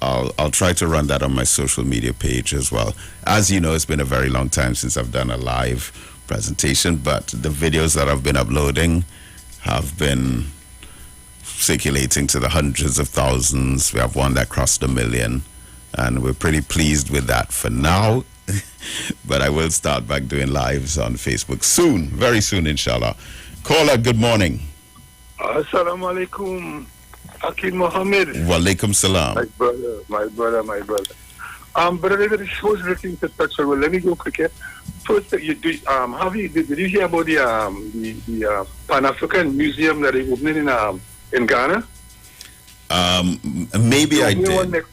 I'll try to run that on my social media page as well. As you know, it's been a very long time since I've done a live presentation, but the videos that I've been uploading have been circulating to the hundreds of thousands. We have one that crossed 1 million, and we're pretty pleased with that for now. But I will start back doing lives on Facebook soon, very soon, inshallah. Caller, good morning. Assalamu alaikum, Akid Mohammed. Walaikum salam. My brother. Brother David, it shows everything to touch on. Well, let me go quick. First, did you hear about the Pan-African Museum that is opening in Ghana? Maybe I did.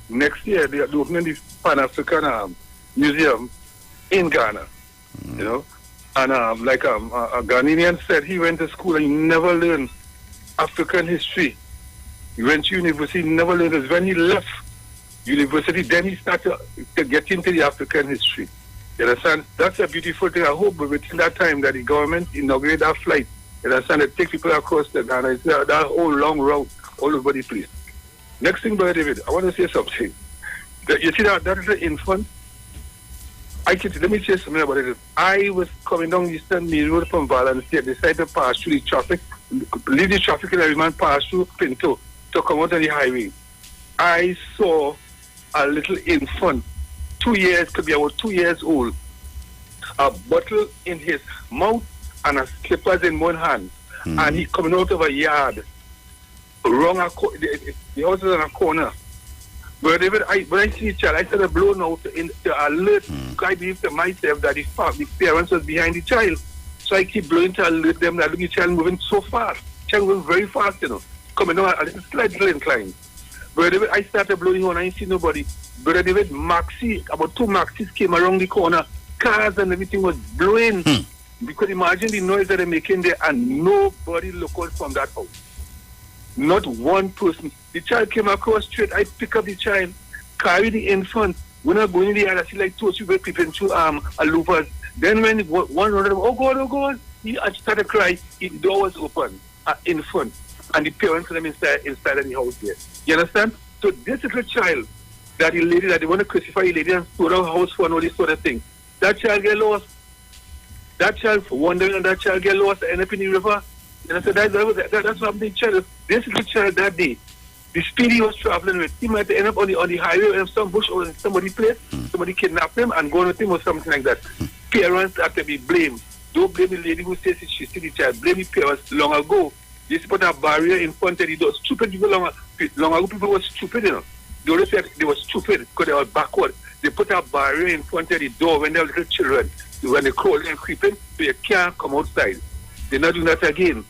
Next year, they're opening the Pan-African Museum in Ghana. You know, and like a Ghanaian said, he went to school and he never learned African history. He went to university, never learned it. When he left university, then he started to get into the African history. You understand? That's a beautiful thing. I hope within that time that the government inaugurate that flight, you understand, that take people across the Ghana. It's that whole long route all over the place. Next thing, Brother David, I want to say something. You see that is an infant. Let me say something about it. I was coming down Eastern Main Road from Valencia. I decided to pass through the traffic, leave the traffic and every man pass through Pinto to come out on the highway. I saw a little infant, 2 years, could be about 2 years old, a bottle in his mouth and a slippers in one hand. And he coming out of a yard. The house is on a corner. But when I see the child, I started blowing out to alert. I believe to myself that the parents was behind the child. So I keep blowing to alert them that the child moving so fast. Child moving very fast, coming down a little slightly inclined. Brother David, I started blowing on, I ain't see nobody. Brother David, about 2 Maxis came around the corner. Cars and everything was blowing. You could imagine the noise that they're making there, and nobody looked out from that house. Not one person. The child came across straight. I pick up the child, carry the infant. When I go in the yard, I see like 2 or 3 people into louvers. Then when one of them, oh God, he started crying. The door was open, infant, and the parents of them inside of the house there. You understand? So this little child, that the lady that they want to crucify the lady and store her house for and all this sort of thing. That child get lost. That child wandering and that child get lost and end up in the river. And I said, that's what happened to child. This little child that day, the speed he was traveling with, he might end up on the highway in some bush or in somebody's place. Somebody kidnapped him and gone with him or something like that. Parents have to be blamed. Don't blame the lady who says she see the child. Blame the parents. Long ago, they put a barrier in front of the door. Stupid people long ago, people were stupid, They always said they were stupid because they were backward. They put a barrier in front of the door when they were little children. When they crawling and creeping, so you can't come outside. They're not doing that again.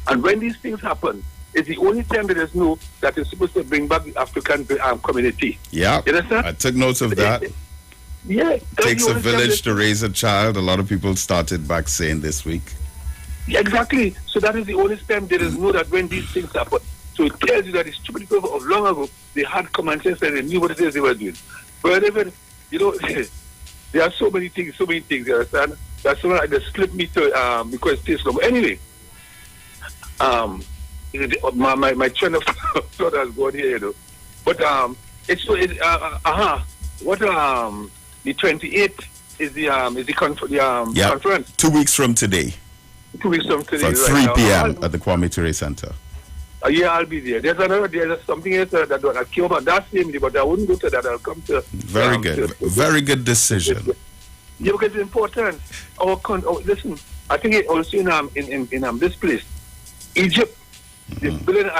And when these things happen, it's the only time that there's no that is supposed to bring back the African community. Yeah, you understand? I took notes of that. Yeah. It takes a village to raise a child. A lot of people started back saying this week. Yeah, exactly. So that is the only time there is no that when these things happen. So it tells you that the stupid people of long ago, they had common sense and they knew what it is they were doing. But even, there are so many things, you understand? That's why they split me to, because it takes long. Anyway, my train of thought has gone here, But the 28th is the conference. 2 weeks from today. 2 weeks from today. From 3 p.m. at the Kwame Ture Center. Yeah, I'll be there. There's something else that came about that same day, but I wouldn't go to that. I'll come to. Very good. Very good decision. Yeah, because it's important. Listen, I think it also in this place, Egypt, they're building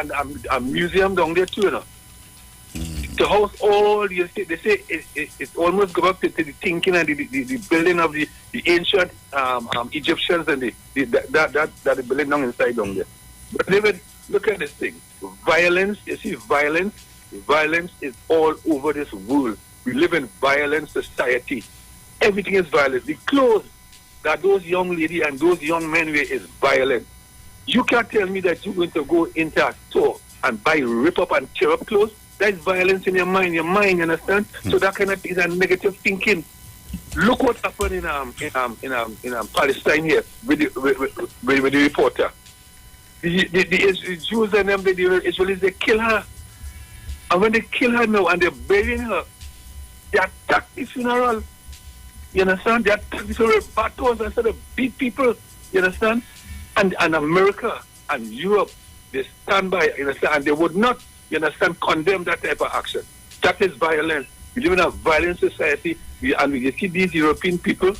a museum down there too, To house all they say it's almost go back to the thinking and the building of the ancient Egyptians and that the building down inside down there. But David, look at this thing. Violence, you see, violence is all over this world. We live in violent society. Everything is violent. The clothes that those young ladies and those young men wear is violent. You can't tell me that you're going to go into a store and buy rip up and tear up clothes. That's violence in your mind, you understand? So that kind of thing is a negative thinking. Look what happened in Palestine here with the reporter. The Jews and them, the Israelis, they kill her. And when they kill her now and they're burying her, they attack the funeral. You understand? They attack the funeral battles instead of beat people. You understand? And America and Europe, they stand by, you understand? And they would not, you understand, condemn that type of action. That is violence. We live in a violent society, and we see these European people,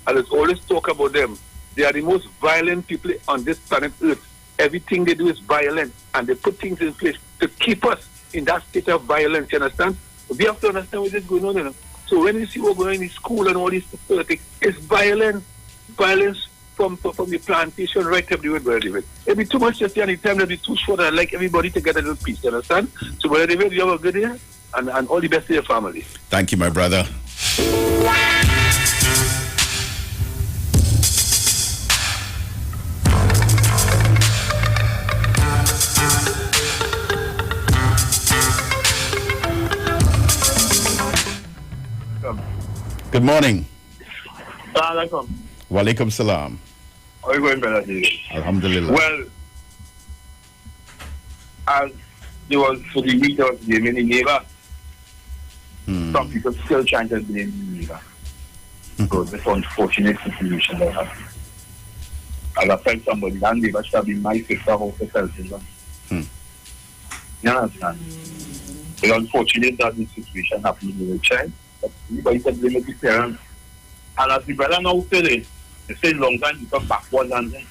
and there's always talk about them. They are the most violent people on this planet Earth. Everything they do is violent, and they put things in place to keep us in that state of violence, you understand? We have to understand what is going on, So when you see what's going on in school and all these sort of things, it's violence from the plantation right up the way, Brother David. It'll be too much just here, and the time will be too short, and I'd like everybody to get a little peace, you understand? So, Brother David, you have a good day, and all the best to your family. Thank you, my brother. Good morning. Assalamualaikum. Walaikum salam. How are you going, Brother David? Alhamdulillah. Well, as there was for the week of blaming the neighbor, some people still trying to blame the neighbor. So this unfortunate situation that happened. As I felt somebody, that neighbor should have been my sister how to tell children. You understand? It's unfortunate that this situation happened with the child. But everybody said blame the parents. And as the brother now said it, they say long time you come backwards and then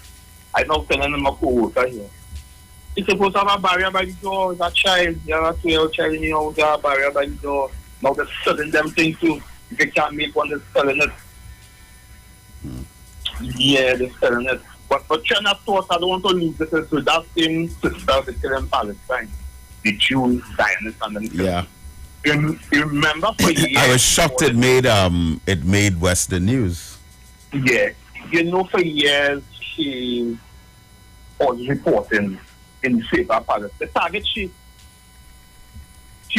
I now telling them a co-worker here. He's supposed to have a barrier by the door, that child, you have a 2-year-old child in your house, you have a barrier by the door. Now they're selling them things too. If they can't make one, they're selling it. Yeah, they're selling it. But China thought I don't want to lose this to that same sister they kill in Palestine. The Jews, Zionists, and then Yeah. You remember for years. I was shocked it made Western news. Yeah. You know, for years she was reporting in the favor of Palestine. The target she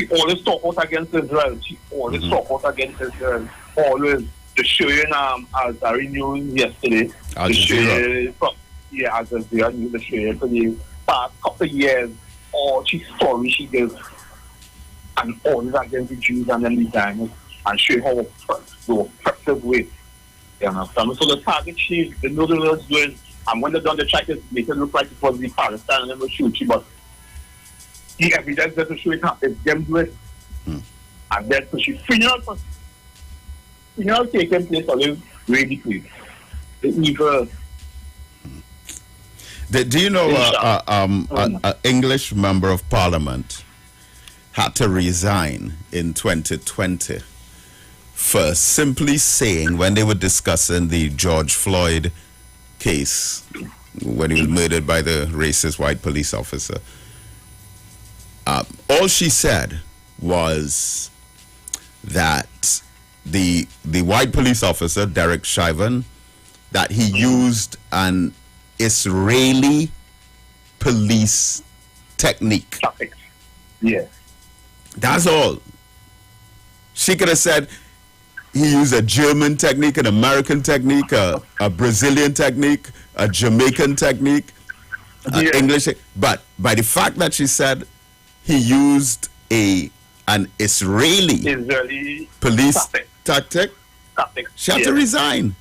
always talk out against Israel. She always talk out against Israel. Always. The showing as Ari News yesterday. Al Jazeera. Al Jazeera News, the showing for the past couple of years. All she story she gives and always against the Jews and then the Zionists and showing how the oppressive way. You understand? So the target she, the know the was doing, and when they done the try to make it look like it was the Palestine and they were shooting, but the evidence that to show it is them do it. And then so she funeral taking place always really quick. The evil. Do you know an English member of parliament had to resign in 2020 for simply saying, when they were discussing the George Floyd case, when he was murdered by the racist white police officer, all she said was that the white police officer, Derek Chauvin, that he used an Israeli police technique. Yeah. That's all. She could have said he used a German technique, an American technique, a Brazilian technique, a Jamaican technique, English. But by the fact that she said he used an Israeli police tactic, she had to resign.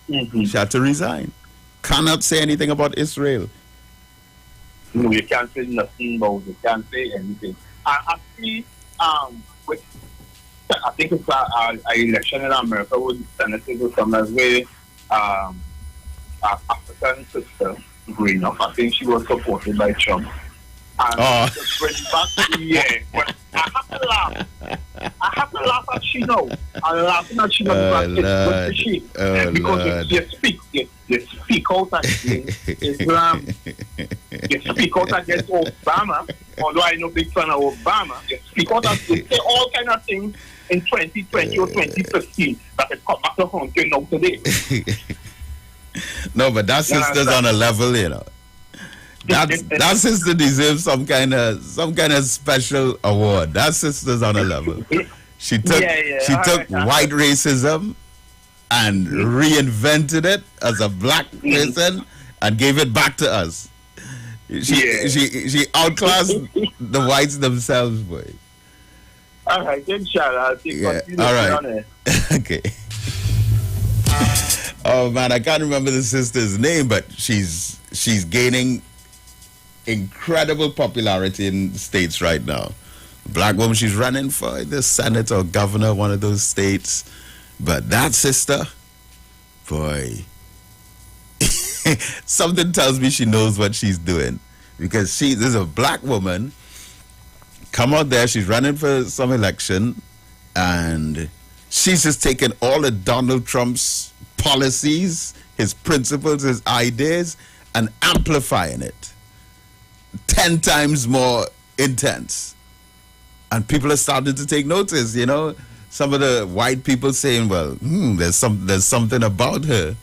She had to resign. Cannot say anything about Israel. No, you can't say nothing about it. You can't say anything. Actually, I think it's an election in America with senators or something where an African sister growing up, I think she was supported by Trump. And when back, when I have to laugh at she know. I'm laughing at she know because she because you speak out against Islam. You speak out against Obama. Although I'm no big fan of Obama, you speak out and say all kind of things in 2020 or 2015 that has come back to haunt you now today. No, but that sister's on a level, you know. That sister deserves some kind of special award. That sister's on a level. She took white racism and reinvented it as a black person and gave it back to us. She outclassed the whites themselves, boy. All right, inshallah. All right. Okay. Oh man, I can't remember the sister's name, but she's gaining incredible popularity in the States right now. Black woman, she's running for the Senate or governor, one of those states. But that sister, boy, something tells me she knows what she's doing. Because this is a black woman, come out there, she's running for some election, and she's just taking all of Donald Trump's policies, his principles, his ideas, and amplifying it 10 times more intense. And people are starting to take notice, you know. Some of the white people saying, well, there's something about her.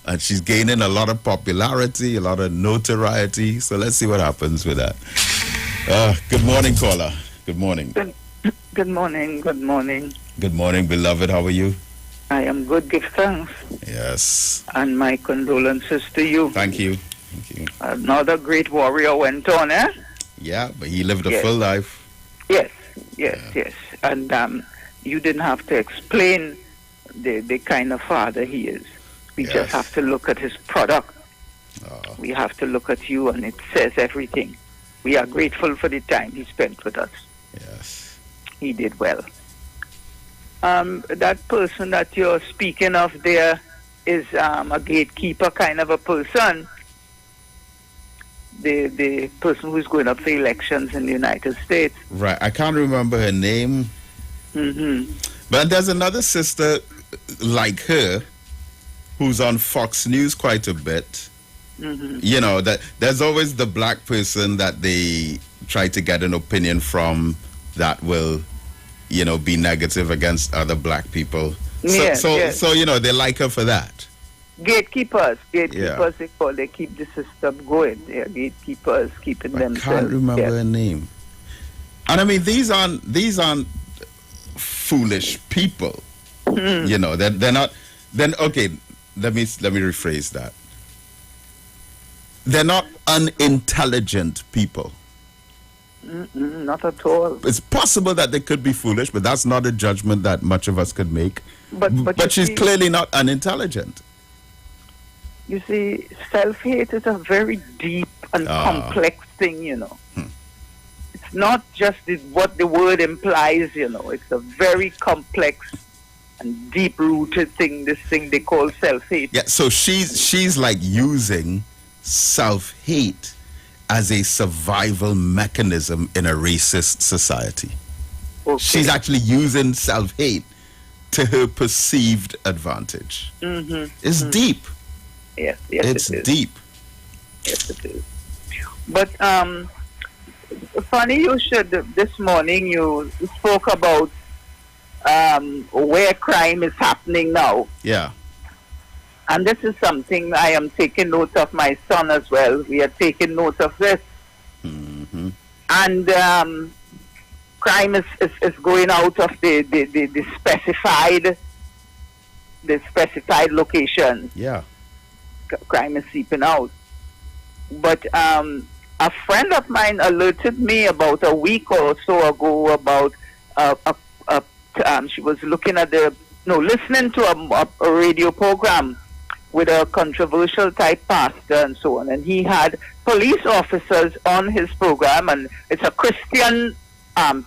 And she's gaining a lot of popularity, a lot of notoriety. So let's see what happens with that. Good morning, caller. Good morning. Good morning. Good morning. Good morning, beloved. How are you? I am good. Give thanks. Yes. And my condolences to you. Thank you. Thank you. Another great warrior went on, eh? Yeah, but he lived a full life. Yes. And you didn't have to explain the kind of father he is. We just have to look at his product. We have to look at you, and it says everything. We are grateful for the time he spent with us. Yes. He did well. That person that you're speaking of there is a gatekeeper kind of a person. The person who's going up for elections in the United States. Right. I can't remember her name. Mm-hmm. But there's another sister like her who's on Fox News quite a bit. Mm-hmm. You know, that there's always the black person that they try to get an opinion from that will, you know, be negative against other black people. So you know, they like her for that. Gatekeepers, they call. They keep the system going. They are gatekeepers, keeping themselves. I can't remember her name. And I mean, these aren't foolish people. You know, they're not. Then okay, let me rephrase that. They're not unintelligent people. Not at all. It's possible that they could be foolish, but that's not a judgment that much of us could make. But she's clearly not unintelligent. You see, self-hate is a very deep and complex thing, you know. It's not just what the word implies, you know. It's a very complex and deep-rooted thing, this thing they call self-hate. Yeah, so she's like using self-hate as a survival mechanism in a racist society. Okay. She's actually using self-hate to her perceived advantage. It's deep. Yes, it's it is. deep. Yes, it is. But funny you should. This morning you spoke about where crime is happening now. Yeah. And this is something I am taking note of. My son as well. We are taking note of this. Mm-hmm. And crime is going out of the specified location. Yeah. Crime is seeping out. But a friend of mine alerted me about a week or so ago about she was looking at listening to a radio program with a controversial type pastor and so on, and he had police officers on his program, and it's a Christian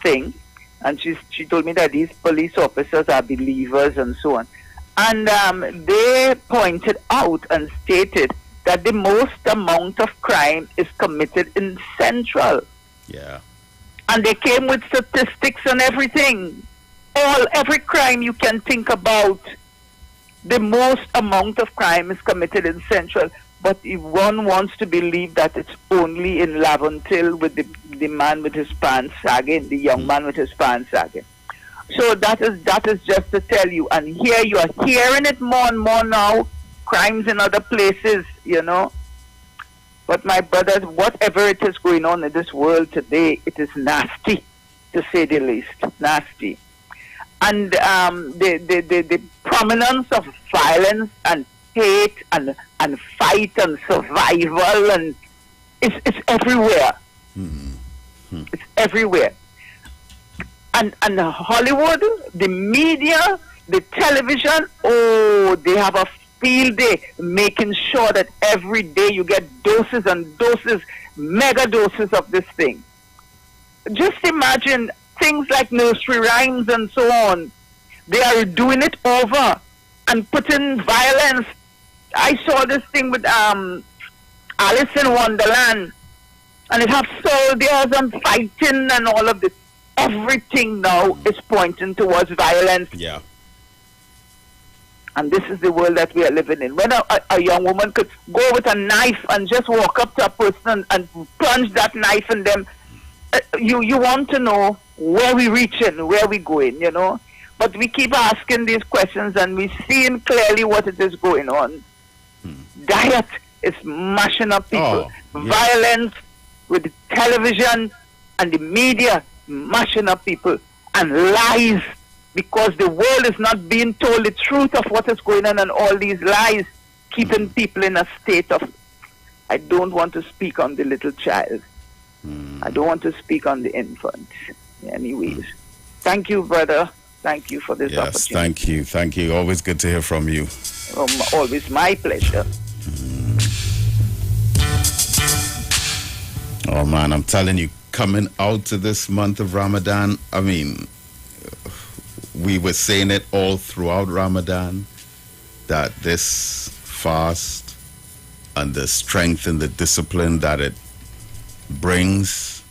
thing, and she told me that these police officers are believers and so on. And they pointed out and stated that the most amount of crime is committed in Central. Yeah. And they came with statistics and everything. Every crime you can think about, the most amount of crime is committed in Central. But if one wants to believe that it's only in Laventille with the man with his pants sagging, the young man with his pants sagging. So that is just to tell you. And here you are hearing it more and more now, crimes in other places, you know. But my brothers, whatever it is going on in this world today, it is nasty, to say the least. Nasty. And the prominence of violence and hate and fight and survival, and it's everywhere. Mm-hmm. It's everywhere. And Hollywood, the media, the television, they have a field day making sure that every day you get doses and doses, mega doses of this thing. Just imagine things like nursery rhymes and so on. They are doing it over and putting violence. I saw this thing with Alice in Wonderland, and it has soldiers and fighting and all of this. Everything now is pointing towards violence. Yeah. And this is the world that we are living in. When a young woman could go with a knife and just walk up to a person and plunge that knife in them, you want to know where we reaching, where we going, you know. But we keep asking these questions and we seeing clearly what it is going on. Diet is mashing up people. Violence with the television and the media mashing up people, and lies, because the world is not being told the truth of what is going on, and all these lies keeping people in a state of, I don't want to speak on the little child. I don't want to speak on the infant. Anyways, thank you, brother. Thank you for this opportunity. Yes, thank you. Always good to hear from you. Always my pleasure. Oh man, I'm telling you, coming out to this month of Ramadan, I mean, we were saying it all throughout Ramadan, that this fast and the strength and the discipline that it brings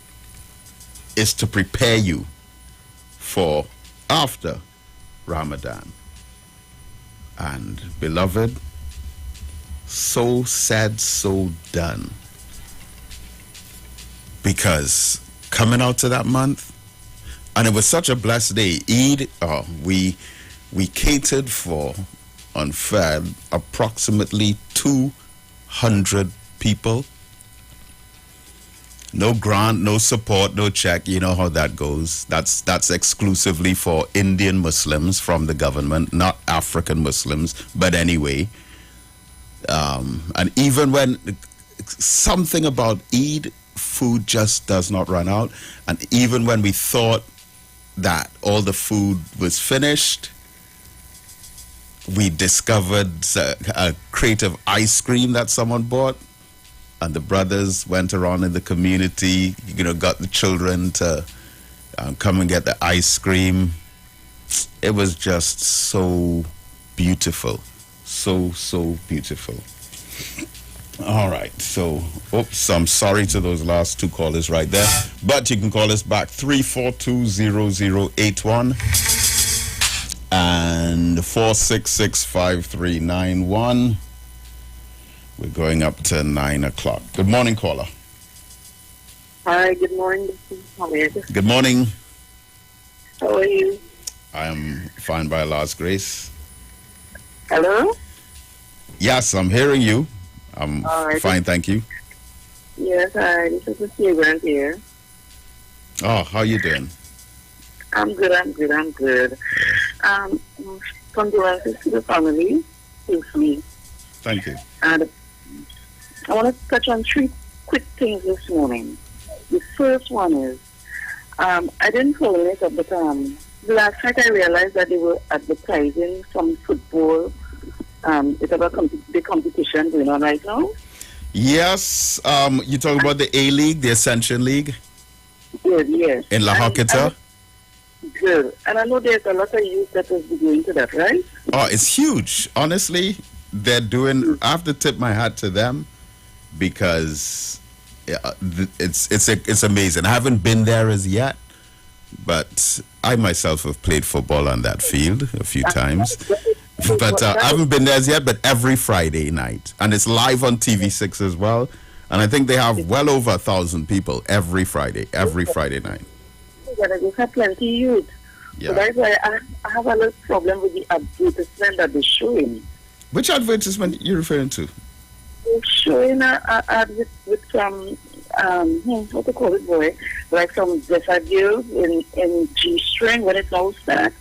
is to prepare you for after Ramadan. And beloved, So said, so done. Because coming out to that month, and it was such a blessed day. Eid, we catered for, on fed, approximately 200 people. No grant, no support, no check. You know how that goes. That's exclusively for Indian Muslims from the government, not African Muslims. But anyway, and even when something about Eid, food just does not run out. And even when we thought that all the food was finished, we discovered a crate of ice cream that someone bought. And the brothers went around in the community, got the children to come and get the ice cream. It was just so beautiful. So beautiful. All right. So, I'm sorry to those last two callers right there. But you can call us back 342-0081 and 466-5391. We're going up to 9 o'clock. Good morning, caller. Hi, good morning. How are you? Good morning. How are you? I am fine by Allah's grace. Hello? Yes, I'm hearing you. I'm fine, thank you. Yes, hi. This is Mr. Iwer here. Oh, how are you doing? I'm good. Condolences to the family. Thanks me. Thank you. And I want to touch on three quick things this morning. The first one is, I didn't follow it up, but last night I realized that they were advertising some football. It's about the competition going on right now. Yes, you're talking about the A-League, the Ascension League? Good, yes. In La Hoqueta? Good. And I know there's a lot of youth that will be going to that, right? Oh, it's huge. Honestly, they're doing, I have to tip my hat to them because it's amazing. I haven't been there as yet, but I myself have played football on that field a few times. But I haven't been there as yet, but every Friday night. And it's live on TV6 as well. And I think they have well over 1,000 people every Friday night. Yeah, they have plenty youth. Yeah. So that's why I have a little problem with the advertisement that they're showing. Which advertisement are you referring to? They're showing an ad with some, what to call it, boy? Like some dresser girls in G-string when it's now start.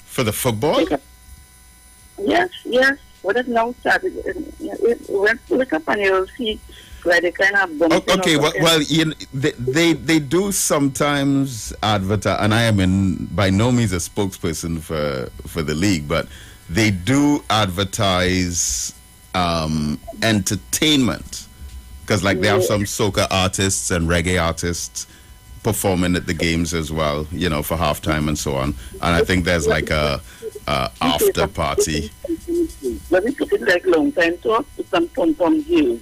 For the football? Yes. When it now started, it went to look up and you'll see like they kind of bumping. Okay, well, they do sometimes advertise, and I am by no means a spokesperson for the league, but they do advertise entertainment because like they have some soca artists and reggae artists performing at the games as well, for halftime and so on. And I think there's like a after party. Let me put it like long time talk with some pom-pom heels.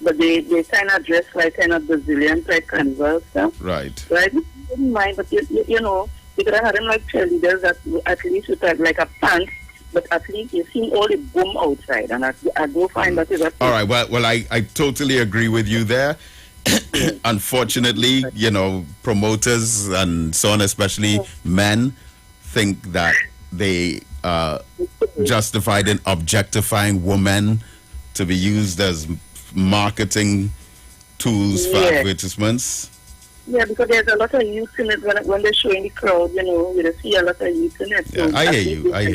But they kind of dress like kind of Brazilian type carnival stuff. Right. So I didn't mind, but you know, you could have had them like cheerleaders that at least with like a pants, but at least you see all the boom outside, and I do find that is all right. Well, I totally agree with you there. Unfortunately, promoters and so on, especially men, think that they justified in objectifying women to be used as marketing tools for advertisements. Yeah, because there's a lot of youth in it when they're showing the crowd, you see a lot of youth in it. Yeah, so I hear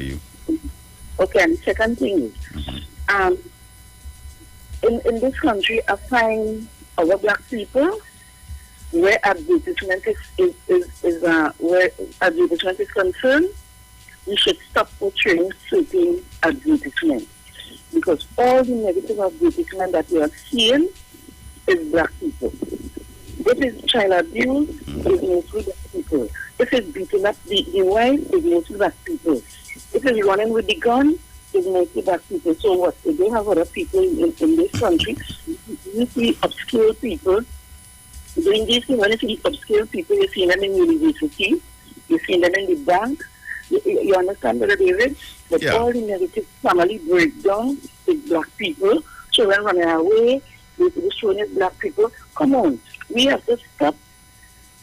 you. Okay, and the second thing is, in this country, I find our black people where advertisement where advertisement is concerned, we should stop portraying certain advertisements. Because all the negative advertisement that we are seeing is black people. If it's child abuse, it's mostly black people. If it's beating up the wife, it's mostly black people. If it's running with the gun, it's mostly black people. So what? We don't have other people in this country. You see obscure people doing this thing. When you see obscure people, you see them in university, you see them in the bank, You understand, Brother David? That Yeah. all the negative family breakdown with black people, children running away, the showing is black people. Come on, we have to stop,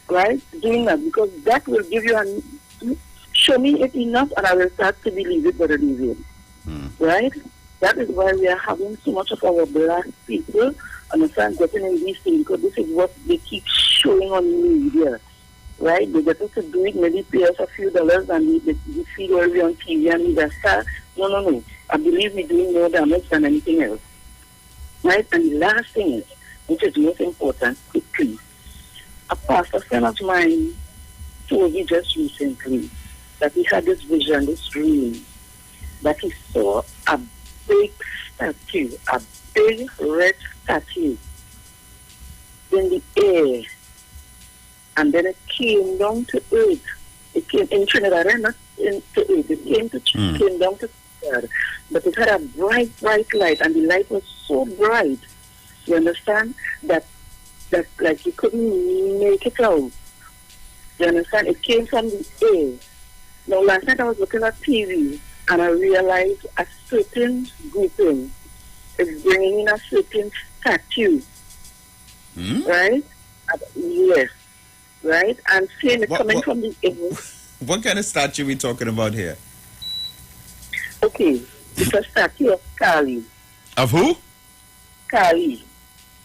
right, doing that, because that will give you show me it enough and I will start to believe it, Brother David. Right? That is why we are having so much of our black people, understand, getting in these things, because this is what they keep showing on the media. Right? They get us to do it, maybe pay us a few dollars and we feel early on TV and we just start. No. I believe we're doing more damage than anything else. Right? And the last thing is, which is most important, quickly, a pastor friend of mine told me just recently that he had this vision, this dream, that he saw a big statue, a big red statue in the air. And then it came down to earth. It came in Trinidad, not into earth. It came down to Trinidad. But it had a bright light, and the light was so bright, you understand, that like you couldn't make it out. You understand? It came from the air. Now, last night I was looking at TV, and I realized a certain grouping is bringing in a certain statue. Right? Yes. Right? And seeing it coming from the air. What kind of statue are we talking about here? Okay, it's a statue of Kali. Of who? Kali.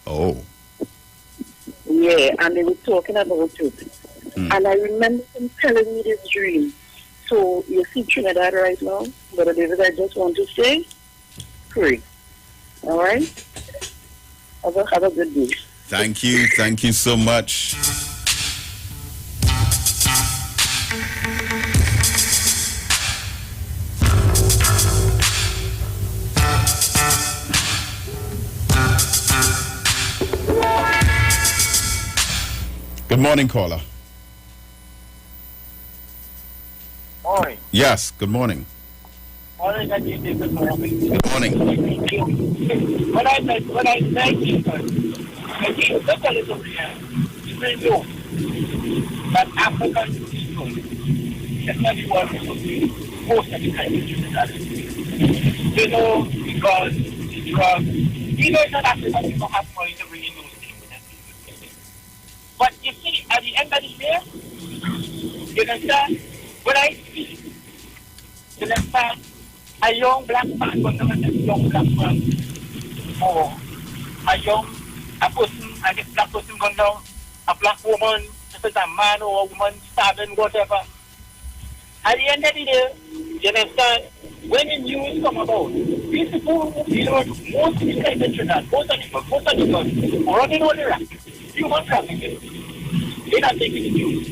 Oh. Yeah, and they were talking about it. And I remember him telling me this dream. So, you see Trinidad right now, Brother David, I just want to say, pray. All right? Have a good day. Thank you so much. Good morning, caller. Morning. Yes, good morning. Morning, good morning. Good morning. When I say people, I think look a little bit. We know that African people, everyone most of the time you know, because you know that African people have money to bring in those things. But you see, at the end of the day, you understand, when I see, you understand, a young black man going to a young black man, or a black person going down, a black woman, if it's a man or a woman stabbing, whatever. At the end of the day, you understand, when the news come about, these people, you know, most of the guys in Trinidad, most of the guys, running on the rack, human trafficking, they're not taking the news.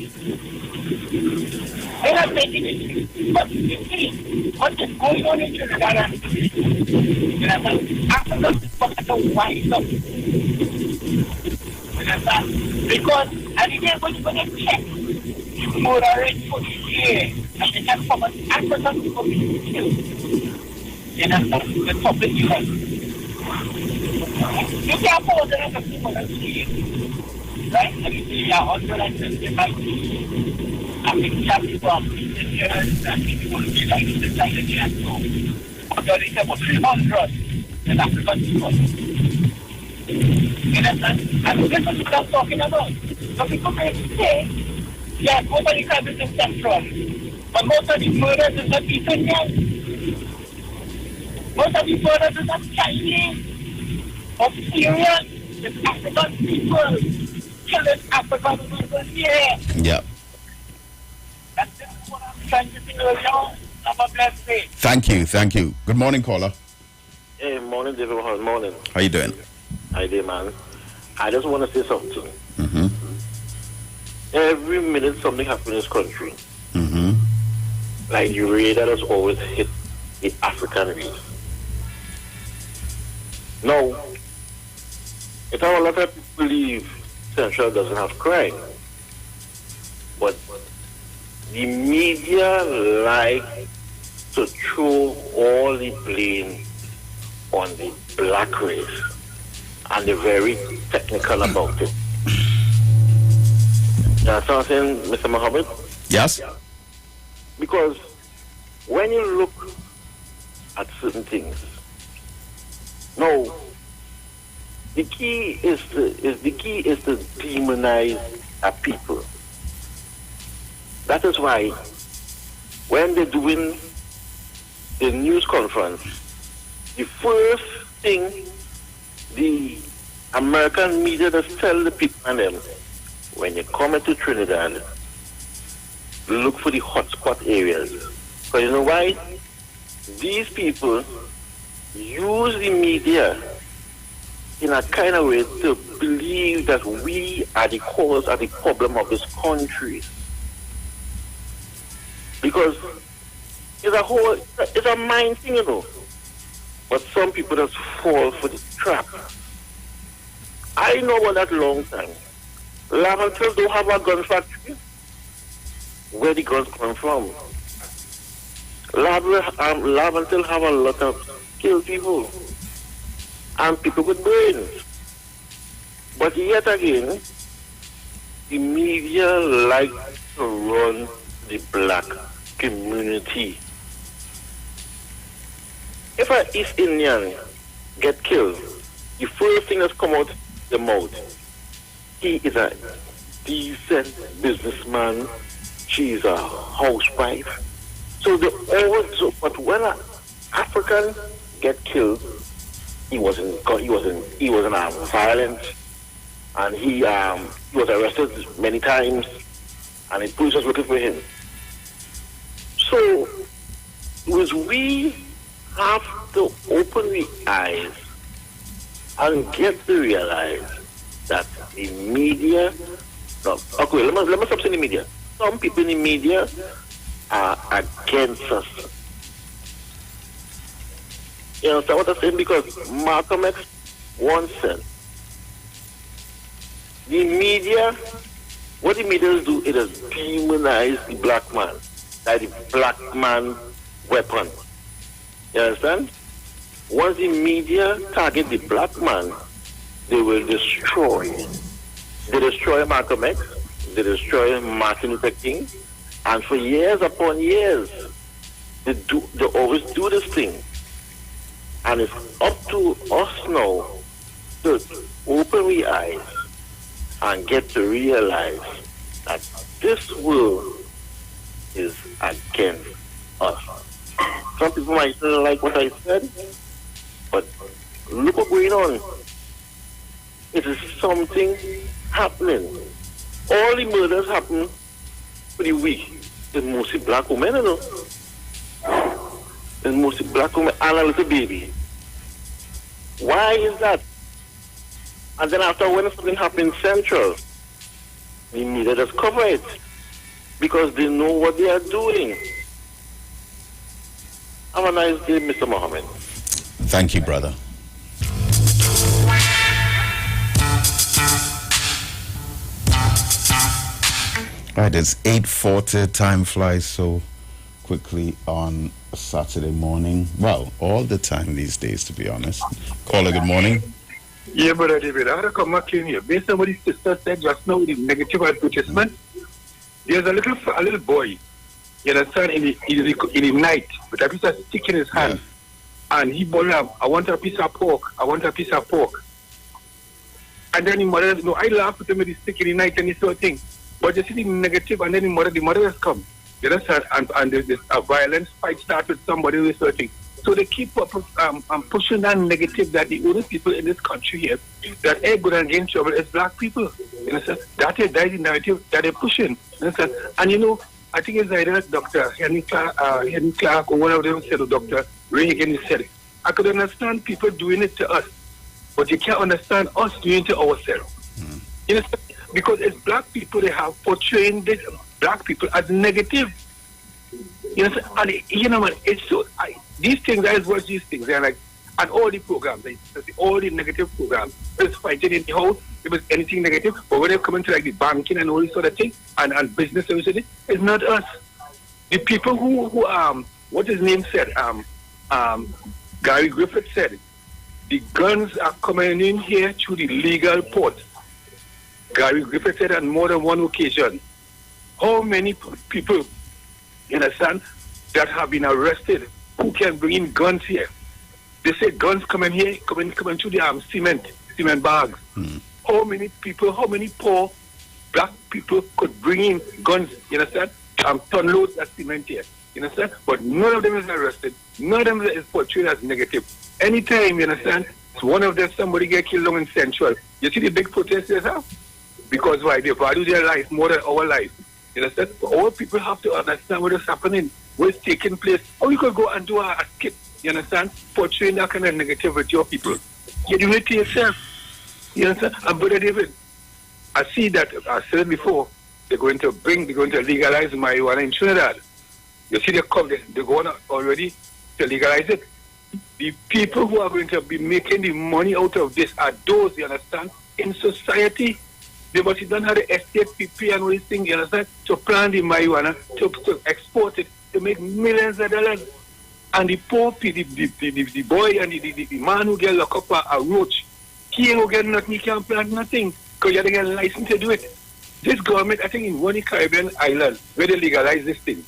They're not taking the news. But you see, what is going on in Trinidad, you understand, Africans have to wise up. You understand? Because at the end when you check, you moderate for the year, and they can come and African people be killed. You understand? The public health. You can't pose the rest of people that see it. Right? And you see 175 people. I think you have people on years, and people will be like this like the chance. But there is about 300 in African people. You understand? And this is what I'm talking about. So people may say, yeah, most of the crimes is central, but most of the murders is not Ethiopian. Most of the murders is not Chinese or Syrian. It's African people killing African people here. Yep. That's just what I'm trying to say earlier on. Have a blessed day. Thank you. Good morning, caller. Hey, morning, David. Morning. How you doing? Hi there, man. I just want to say something. Mm-hmm. Every minute something happens in this country. Mm-hmm. Like the radar has always hit the African race. Now, it's how a lot of people believe Central doesn't have crime. But the media like to throw all the blame on the black race. And they're very technical about it. You understand what I'm saying, Mr. Mohammed? Yes. Because when you look at certain things, now the key is to demonize a people. That is why when they're doing the news conference, the first thing the American media does tell the people and them, when you come into Trinidad, look for the hotspot areas. Because you know why? These people use the media in a kind of way to believe that we are the cause of the problem of this country. Because it's a mind thing, you know. But some people just fall for the trap. I know about that long time. Laventil don't have a gun factory. Where the guns come from? Laventil have a lot of skilled people and people with brains. But yet again, the media like to run the black community. If an East Indian get killed, the first thing that's come out the mouth, he is a decent businessman, she is a housewife. So the always, but when an African get killed, he was in violence, and he was arrested many times, and the police was looking for him. So we have to open the eyes and get to realize that the media. No, okay, let me stop saying the media. Some people in the media are against us. You understand what I'm saying? Because Malcolm X once said, the media, what the media do, it has demonized the black man, like the black man weapon. You understand? Once the media target the black man, they will destroy. They destroy Malcolm X, they destroy Martin Luther King, and for years upon years, they always do this thing. And it's up to us now to open the eyes and get to realize that this world is against us. Some people might not like what I said, but look what's going on. It is something happening. All the murders happen for the week. It's mostly black women, you know. It's mostly black women and a little baby. Why is that? And then after when something happens central, the media just cover it because they know what they are doing. Have a nice day, Mr. Mohammed. Thank you, brother. Right, it's 8:40. Time flies so quickly on a Saturday morning. Well, all the time these days, to be honest. Caller, good morning. Yeah, Brother David, I had to come back in here. Based on what his sister said just now with the negative advertisement, there's a little boy, you understand, in the night with a piece of stick in his hand. Yeah. And he bought up, I want a piece of pork. And then I laughed at him with the stick in the night and this sort of thing. But you see the negative, and then the mother has come. You understand? And there's a violence fight start with somebody who is searching. So they keep pushing that negative that the only people in this country here that are going to get in trouble is black people. You understand? That is the narrative that they're pushing. You understand? And you know, I think it's either Dr. Henry Clark or one of them said, or Dr. Reagan said, I could understand people doing it to us, but you can't understand us doing it to ourselves. You understand? Because it's black people, they have portraying this black people as negative. You know, and you know, man, it's so these things. I watch these things. They're like, and all the programs, all the negative programs, it's fighting in the house. If it's anything negative, but when they come into like the banking and all this sort of thing, and business services, it's not us. The people who what his name said, Gary Griffith said, the guns are coming in here through the legal port. Gary Griffith said on more than one occasion. How many people, you understand, that have been arrested who can bring in guns here. They say guns coming here, coming through the cement bags. How many people, how many poor black people could bring in guns, you understand? Ton loads of cement here, you understand? But none of them is arrested. None of them is portrayed as negative. Anytime, you understand, one of them, somebody get killed down in Central. You see the big protesters have? Because why? They value their life more than our life. You understand? But all people have to understand what is happening, what is taking place. Or you could go and do a skit, you understand? Portraying that kind of negativity of people. You do it to yourself. You understand? And Brother David, I see that, I said it before, they're going to legalize marijuana in Trinidad. You see they're going already to legalize it. The people who are going to be making the money out of this are those, you understand, in society. They must have done how the STPP and all these things, you understand, to plant the marijuana, to export it, to make millions of dollars. And the poor people, the boy and the man who get locked up a roach, he ain't get nothing, he can't plant nothing, because you don't get a license to do it. This government, I think in one Caribbean island, where they legalize this thing,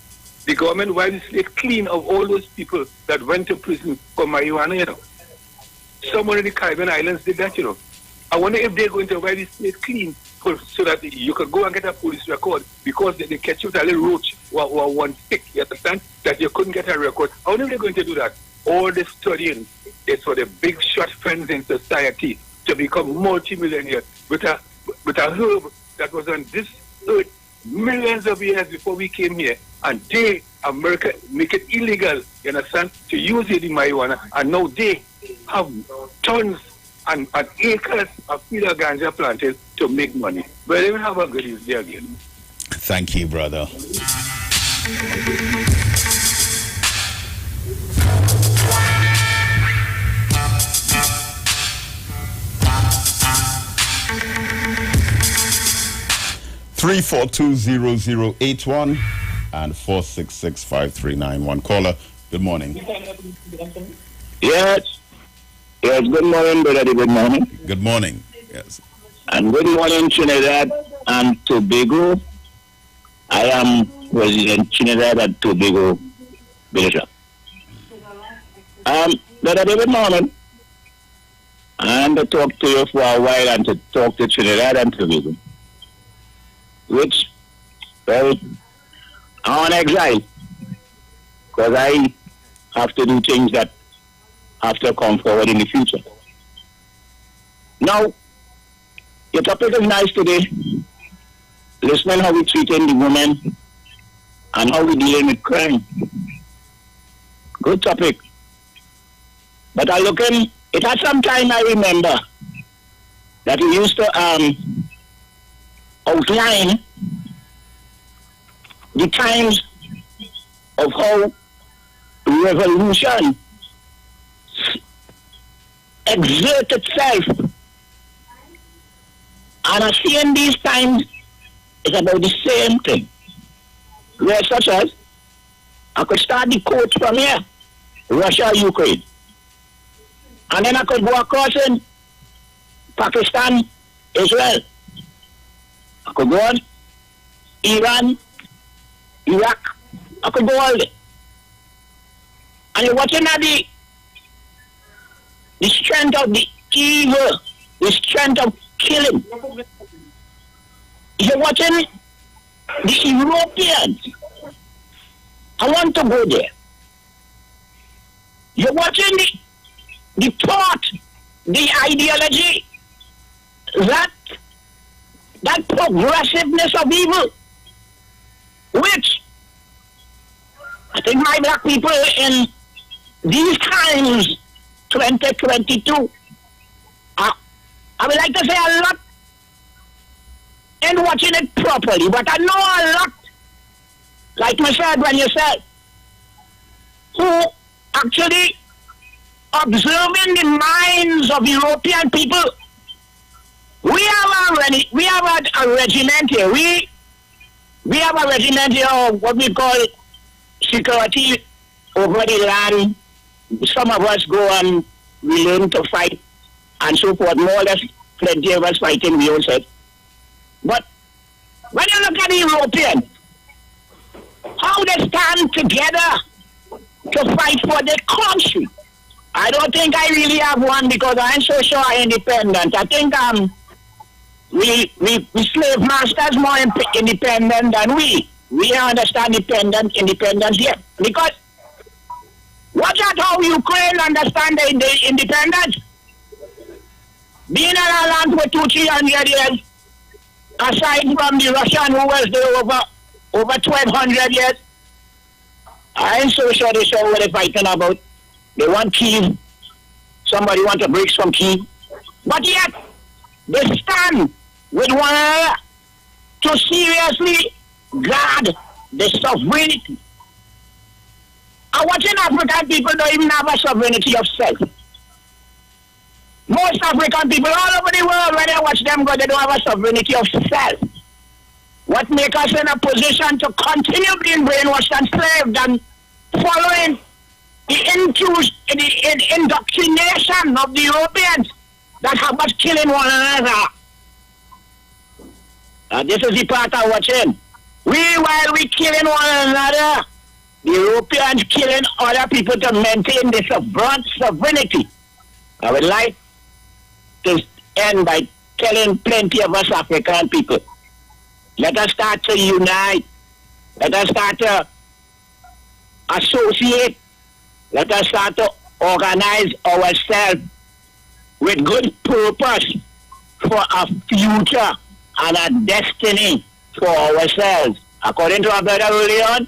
the government wiped the slate clean of all those people that went to prison for marijuana, you know. Some of the Caribbean islands did that, you know. I wonder if they're going to wipe the slate clean so that you could go and get a police record because they catch you with a little roach or one stick, you understand, that you couldn't get a record. I wonder if they're going to do that. All this studying is for the big shot friends in society to become multimillionaires with a herb that was on this earth millions of years before we came here, and they, America, make it illegal, you understand, to use the marijuana, and now they have tons and acres of field of ganja planted to make money. But they will have a good day again. Thank you, brother. Three 420-0081 and 466-5391. Caller, good morning. Yes, good morning, brother. Good morning. Good morning. Yes. And good morning, Trinidad and Tobago. I am President Trinidad and Tobago Bishop. Brother, good morning. I'm to talk to you for a while and to talk to Trinidad and Tobago, which, well, I'm on exile because I have to do things that have to come forward in the future. Now, your topic is nice today. Listening how we treating the women and how we dealing with crime. Good topic. But I looking, it had some time I remember that we used to outline the times of how revolution exert itself. And I see in these times it's about the same thing. Where such as, I could start the quote from here, Russia, Ukraine. And then I could go across in Pakistan, Israel. I could go on Iran, Iraq. I could go all day. And you're watching at the strength of the evil, the strength of killing. You're watching the Europeans. I want to go there. You're watching the thought, the ideology, that progressiveness of evil, which I think my black people in these times, 2022, I would like to say a lot in watching it properly, but I know a lot, like you said when you said, who actually observing the minds of European people. We have a regiment here. We have a regiment here of what we call security over the land. Some of us go and we learn to fight and so forth. More or less, plenty of us fighting, we all said. But when you look at the Europeans, how they stand together to fight for the country. I don't think I really have one because I ain't so sure I'm independent. I think we slave masters more independent than we. We don't understand independence yet. Because watch out how Ukraine understand the independence. Being in a land for 200-300 years, aside from the Russian who was there over 1,200 years, I ain't so sure they saw what they're fighting about. They want Kyiv. Somebody want to break some Kyiv. But yet, they stand with one another to seriously guard the sovereignty. And watching African people don't even have a sovereignty of self. Most African people all over the world, when they watch them go, they don't have a sovereignty of self. What makes us in a position to continue being brainwashed and slaved and following the indoctrination of the Europeans that have us killing one another. This is the part I'm watching. While we killing one another, the Europeans killing other people to maintain the sovereignty. I would like to end by telling plenty of us African people, let us start to unite. Let us start to associate. Let us start to organize ourselves with good purpose for a future and a destiny for ourselves. According to our brother earlier on,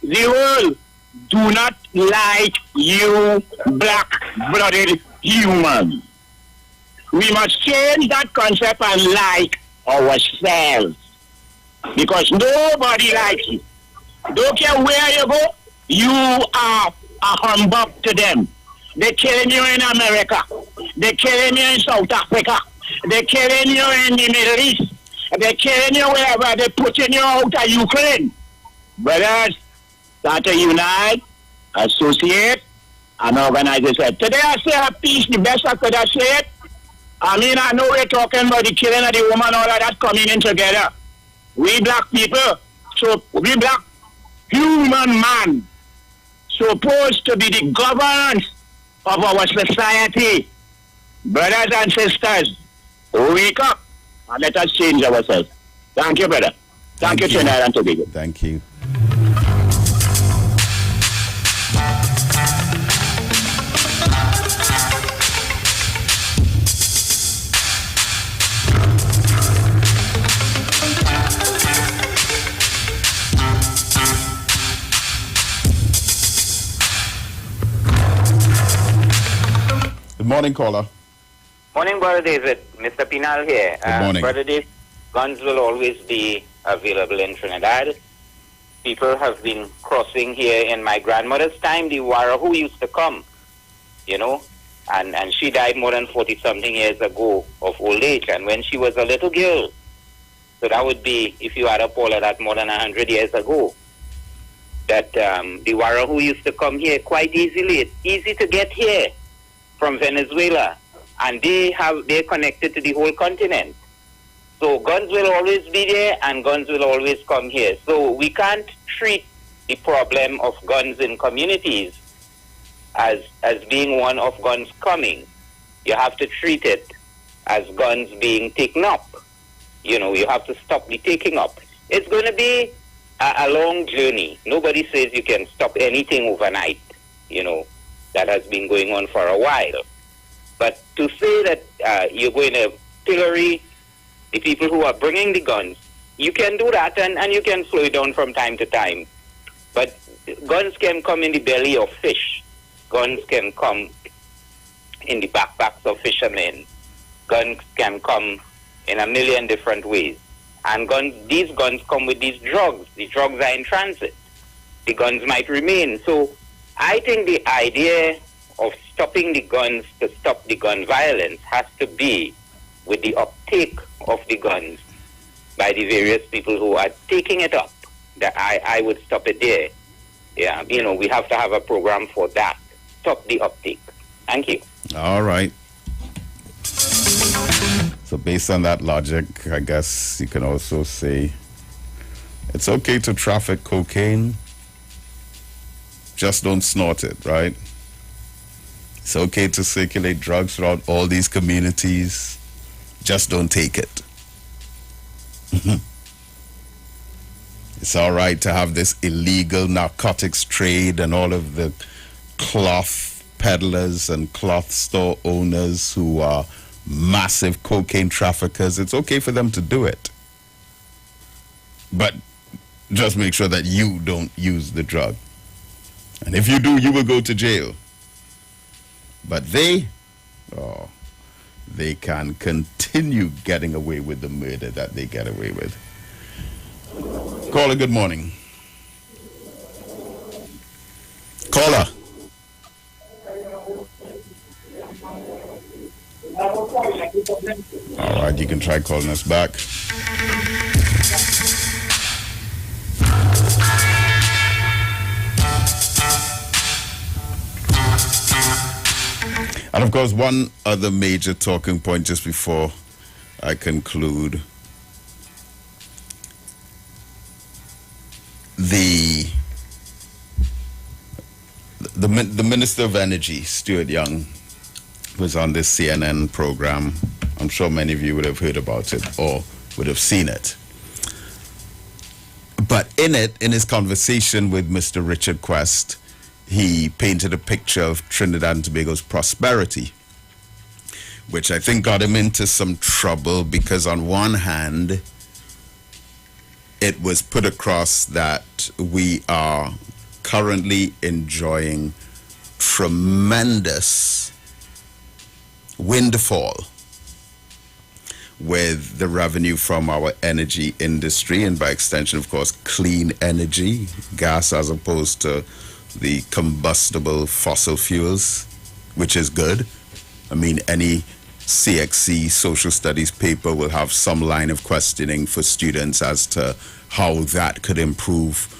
the world do not like you black-blooded humans. We must change that concept and like ourselves. Because nobody likes you. Don't care where you go, you are a humbug to them. They're killing you in America. They're killing you in South Africa. They're killing you in the Middle East. They're killing you wherever. They're putting you out of Ukraine. Brothers, start to unite, associate, and organize yourself. Today I say a peace, the best I could have said. I mean, I know we're talking about the killing of the woman, all of that coming in together. We black people, so we black human man, supposed to be the governance of our society. Brothers and sisters, wake up and let us change ourselves. Thank you, brother. Thank you, Trinidad and Tobago. Thank you. Good morning, caller. Morning, Brother David. Mr. Pinal here. Good morning. Brother David, guns will always be available in Trinidad. People have been crossing here in my grandmother's time. The Warahu used to come, you know, and she died more than 40-something years ago of old age. And when she was a little girl, so that would be, if you add up all of that, more than 100 years ago, that the Warahu used to come here quite easily. It's easy to get here from Venezuela, and they're connected to the whole continent. So guns will always be there, and guns will always come here. So we can't treat the problem of guns in communities as being one of guns coming. You have to treat it as guns being taken up. You know, you have to stop the taking up. It's going to be a long journey. Nobody says you can stop anything overnight, you know. That has been going on for a while. But to say that you're going to pillory the people who are bringing the guns, you can do that and you can slow it down from time to time. But guns can come in the belly of fish. Guns can come in the backpacks of fishermen. Guns can come in a million different ways. And these guns come with these drugs. The drugs are in transit. The guns might remain. So I think the idea of stopping the guns to stop the gun violence has to be with the uptake of the guns by the various people who are taking it up. That I would stop it there. Yeah, you know, we have to have a program for that. Stop the uptake. Thank you. All right. So based on that logic, I guess you can also say it's okay to traffic cocaine. Just don't snort it, right? It's okay to circulate drugs throughout all these communities. Just don't take it. It's all right to have this illegal narcotics trade and all of the cloth peddlers and cloth store owners who are massive cocaine traffickers. It's okay for them to do it. But just make sure that you don't use the drug. And if you do, you will go to jail. But they can continue getting away with the murder that they get away with. Caller, good morning. Caller. All right, you can try calling us back. And of course, one other major talking point just before I conclude. The Minister of Energy, Stuart Young, was on this CNN program. I'm sure many of you would have heard about it or would have seen it. But in his conversation with Mr. Richard Quest, he painted a picture of Trinidad and Tobago's prosperity, which I think got him into some trouble because on one hand, it was put across that we are currently enjoying tremendous windfall with the revenue from our energy industry, and by extension, of course, clean energy, gas as opposed to the combustible fossil fuels, which is good. I mean, any CXC social studies paper will have some line of questioning for students as to how that could improve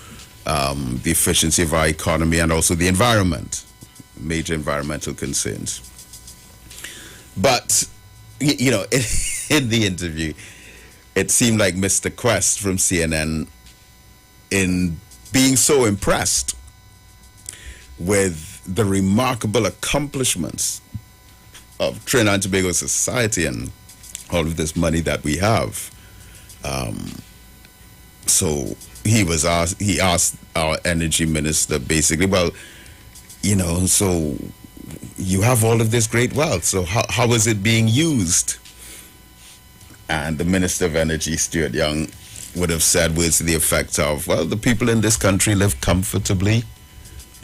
the efficiency of our economy and also the environment, major environmental concerns. But, you know, in the interview, it seemed like Mr. Quest from CNN, in being so impressed with the remarkable accomplishments of Trinidad and Tobago society and all of this money that we have. So he asked our energy minister basically, well, you know, so you have all of this great wealth, so how is it being used? And the Minister of Energy, Stuart Young, would have said words to the effect of, well, the people in this country live comfortably,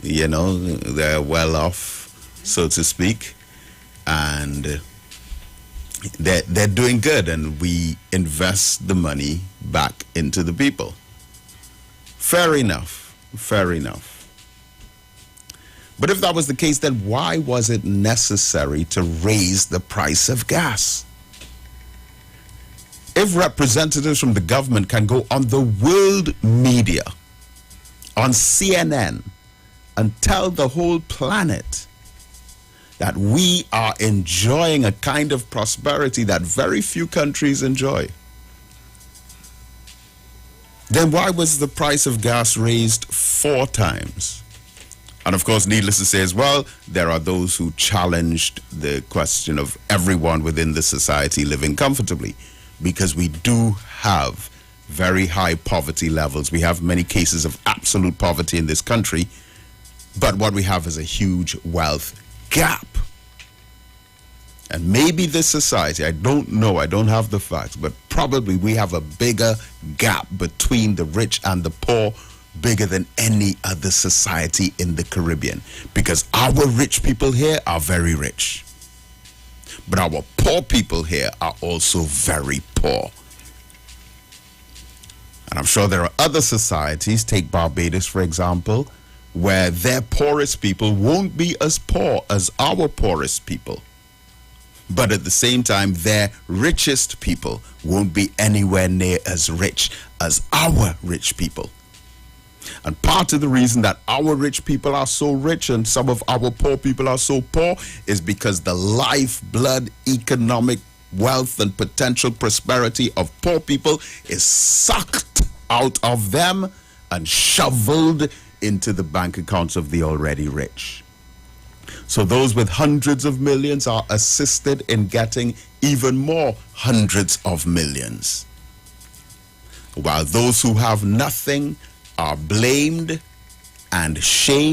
you know, they're well off, so to speak, and they're doing good, and we invest the money back into the people. Fair enough, fair enough. But if that was the case, then why was it necessary to raise the price of gas? If representatives from the government can go on the world media, on CNN, and tell the whole planet that we are enjoying a kind of prosperity that very few countries enjoy, then why was the price of gas raised 4 times? And of course, needless to say as well, there are those who challenged the question of everyone within the society living comfortably, because we do have very high poverty levels. We have many cases of absolute poverty in this country, but what we have is a huge wealth gap. And maybe this society, I don't know, I don't have the facts, but probably we have a bigger gap between the rich and the poor, bigger than any other society in the Caribbean, because our rich people here are very rich, but our poor people here are also very poor. And I'm sure there are other societies, take Barbados for example, where their poorest people won't be as poor as our poorest people, but at the same time their richest people won't be anywhere near as rich as our rich people. And part of the reason that our rich people are so rich and some of our poor people are so poor is because the lifeblood, economic wealth and potential prosperity of poor people is sucked out of them and shoveled into the bank accounts of the already rich. So those with hundreds of millions are assisted in getting even more hundreds of millions, while those who have nothing are blamed and shamed